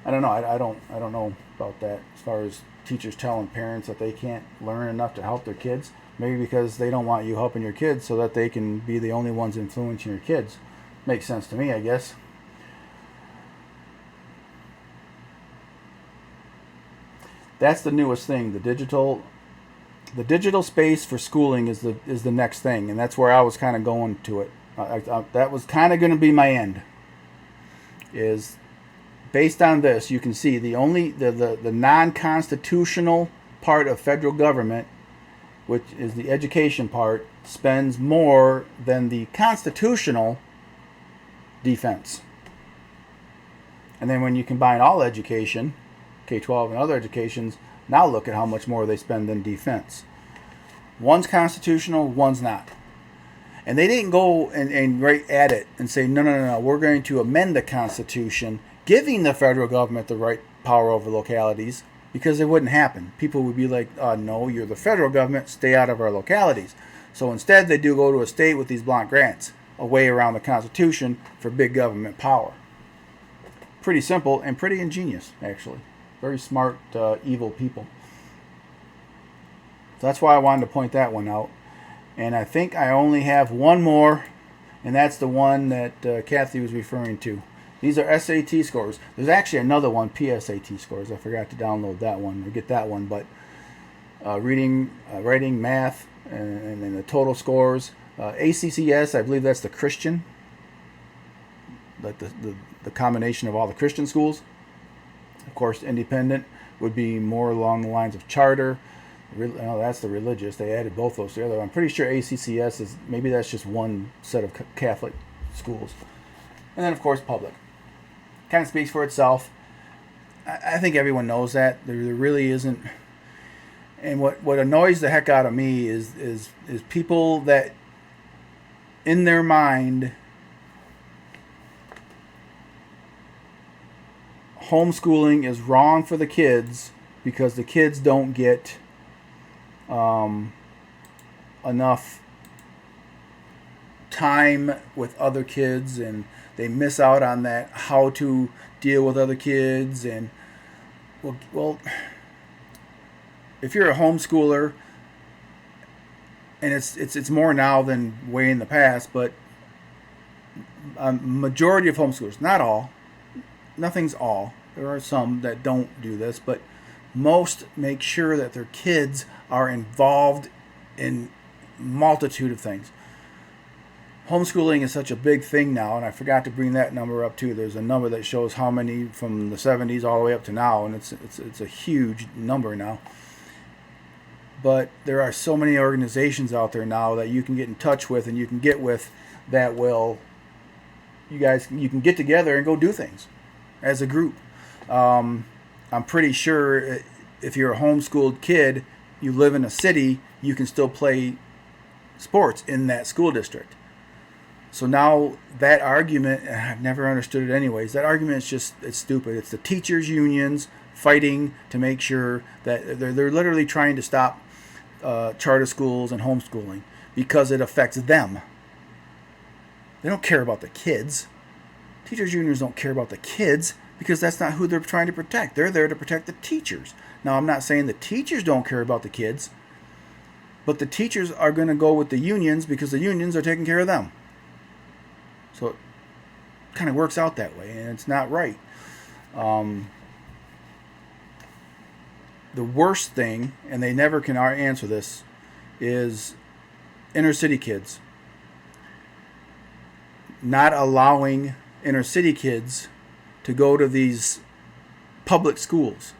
I don't know. I don't know about that as far as teachers telling parents that they can't learn enough to help their kids. Maybe because they don't want you helping your kids so that they can be the only ones influencing your kids. Makes sense to me, I guess. That's the newest thing. The digital space for schooling is the next thing, and that's where I was kind of going to it. That was kind of going to be my end. Is based on this, you can see the non-constitutional part of federal government, which is the education part, spends more than the constitutional defense. And then when you combine all education, K-12 and other educations, now look at how much more they spend in defense. One's constitutional, one's not. And they didn't go and right at it and say, no, we're going to amend the Constitution, giving the federal government the right power over localities, because it wouldn't happen. People would be like, no, you're the federal government, stay out of our localities. So instead, they do go to a state with these blank grants, a way around the Constitution for big government power. Pretty simple and pretty ingenious, actually. Very smart, evil people. So that's why I wanted to point that one out. And I think I only have one more, and that's the one that Kathy was referring to. These are SAT scores. There's actually another one, PSAT scores. I forgot to download that one or get that one. But reading, writing, math, and then the total scores. ACCS, I believe that's the Christian. like the combination of all the Christian schools. Of course, independent would be more along the lines of charter. That's the religious. They added both those together. I'm pretty sure ACCS is, maybe that's just one set of Catholic schools. And then, of course, public. Kind of speaks for itself. I think everyone knows that. There really isn't. And what annoys the heck out of me is people that, in their mind, homeschooling is wrong for the kids because the kids don't get enough time with other kids, and they miss out on that how to deal with other kids. And well, if you're a homeschooler, and it's more now than way in the past, but a majority of homeschoolers, not all, nothing's all. There are some that don't do this, but most make sure that their kids are involved in multitude of things. Homeschooling is such a big thing now, and I forgot to bring that number up too. There's a number that shows how many from the 70s all the way up to now, and it's a huge number now. But there are so many organizations out there now that you can get in touch with and you can get with that will, you can get together and go do things as a group. I'm pretty sure if you're a homeschooled kid, you live in a city, you can still play sports in that school district. So now that argument, I've never understood it anyways, that argument is it's stupid. It's the teachers' unions fighting to make sure that they're literally trying to stop charter schools and homeschooling because it affects them. They don't care about the kids. Teachers' unions don't care about the kids because that's not who they're trying to protect. They're there to protect the teachers. Now, I'm not saying the teachers don't care about the kids, but the teachers are going to go with the unions because the unions are taking care of them. So it kind of works out that way, and it's not right. The worst thing, and they never can answer this, is inner city kids. Not allowing inner city kids to go to these public schools.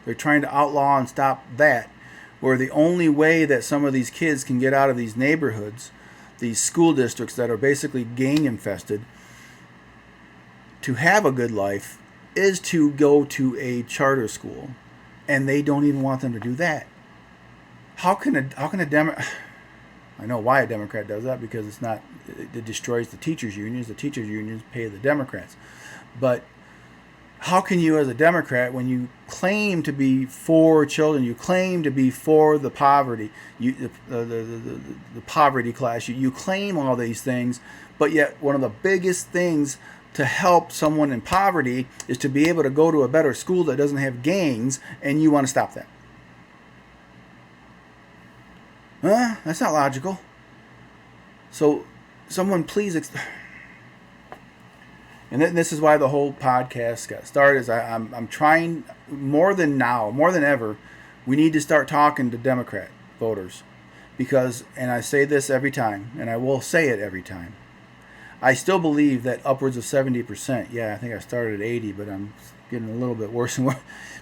They're trying to outlaw and stop that, where the only way that some of these kids can get out of these neighborhoods, these school districts that are basically gang infested, to have a good life is to go to a charter school. And they don't even want them to do that. How can a Democrat? I know why a Democrat does that, because it destroys the teachers' unions. The teachers' unions pay the Democrats. But how can you, as a Democrat, when you claim to be for children, you claim to be for the poverty, the poverty class, you claim all these things, but yet one of the biggest things to help someone in poverty is to be able to go to a better school that doesn't have gangs, and you want to stop that. That's not logical. So, someone please... And this is why the whole podcast got started. Is I'm trying, more than ever, we need to start talking to Democrat voters. Because, and I say this every time, and I will say it every time, I still believe that upwards of 70%, yeah, I think I started at 80, but I'm getting a little bit worse and worse,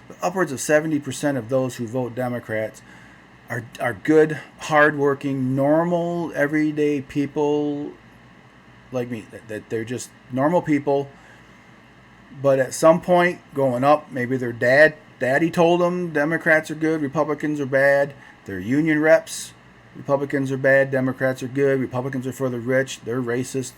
but upwards of 70% of those who vote Democrats are good, hardworking, normal, everyday people like me, that they're just normal people, but at some point growing up, maybe their daddy told them Democrats are good, Republicans are bad, they're union reps, Republicans are bad, Democrats are good, Republicans are for the rich, they're racist.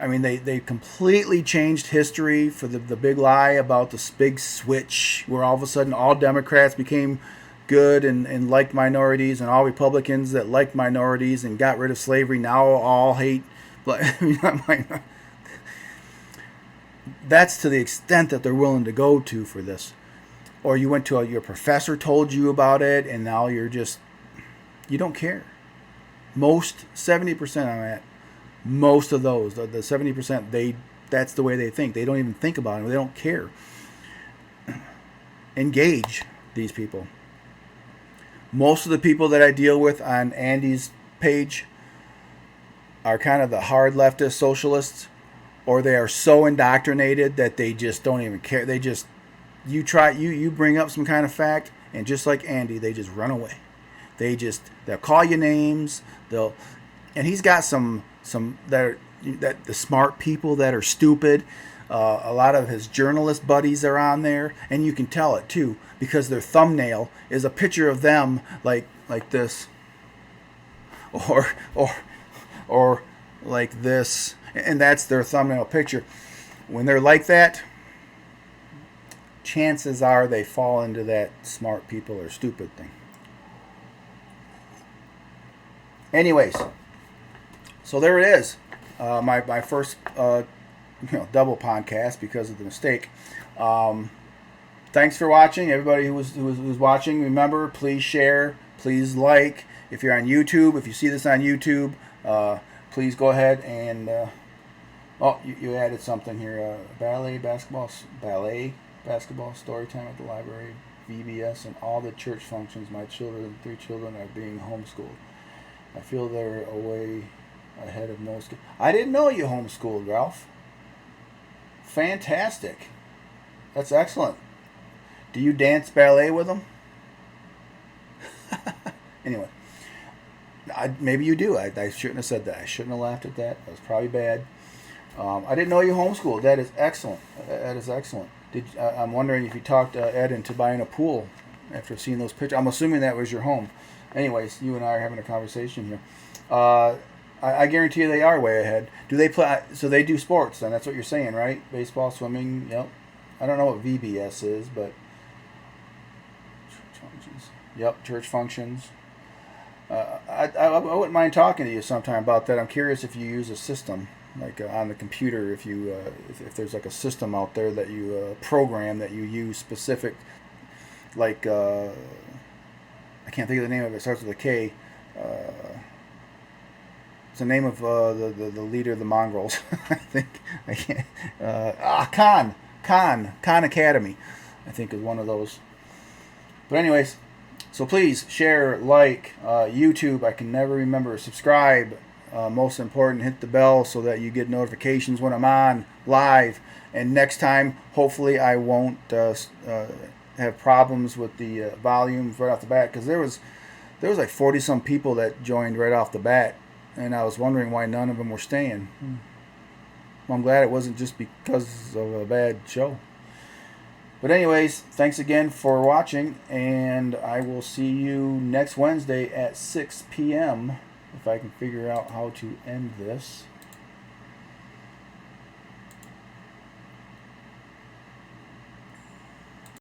I mean, they completely changed history for the big lie about this big switch where all of a sudden all Democrats became good and liked minorities, and all Republicans that liked minorities and got rid of slavery now all hate black. That's to the extent that they're willing to go to for this. Or you went to your professor told you about it, and now you don't care. Most 70% I'm at. Most of those, the 70%, that's the way they think. They don't even think about it. They don't care. Engage these people. Most of the people that I deal with on Andy's page are kind of the hard leftist socialists, or they are so indoctrinated that they just don't even care. They just, you bring up some kind of fact, and just like Andy, they just run away. They'll call you names. And he's got some that the smart people that are stupid. A lot of his journalist buddies are on there, and you can tell it too because their thumbnail is a picture of them like this, or like this, and that's their thumbnail picture. When they're like that, chances are they fall into that smart people or stupid thing. Anyways, so there it is. My first double podcast because of the mistake. Thanks for watching, everybody who was watching. Remember, please share, please like. If you're on YouTube, if you see this on YouTube, please go ahead and you added something here. Ballet basketball story time at the library, VBS, and all the church functions. My 3 children are being homeschooled. I feel they're way ahead of most. I didn't know you homeschooled, Ralph. Fantastic. That's excellent. Do you dance ballet with them? Anyway, maybe you do. I shouldn't have said that. I shouldn't have laughed at that. That was probably bad. I didn't know you homeschooled. That is excellent. That is excellent. I'm wondering if you talked Ed into buying a pool after seeing those pictures. I'm assuming that was your home. Anyways, you and I are having a conversation here. I guarantee you they are way ahead. Do they play? So they do sports, then? That's what you're saying, right? Baseball, swimming. Yep. I don't know what VBS is, but church functions. Yep, church functions. I wouldn't mind talking to you sometime about that. I'm curious if you use a system like on the computer. If you if there's like a system out there that you program that you use specific, like I can't think of the name of it. It starts with a K. It's the name of the leader of the mongrels. I think I can't. Khan Academy, I think, is one of those. But anyways, so please share, like, YouTube. I can never remember. Subscribe. Most important, hit the bell so that you get notifications when I'm on live. And next time, hopefully, I won't have problems with the volume right off the bat, because there was like 40 some people that joined right off the bat, and I was wondering why none of them were staying. Well, I'm glad it wasn't just because of a bad show. But anyways, thanks again for watching, and I will see you next Wednesday at 6 p.m. if I can figure out how to end this.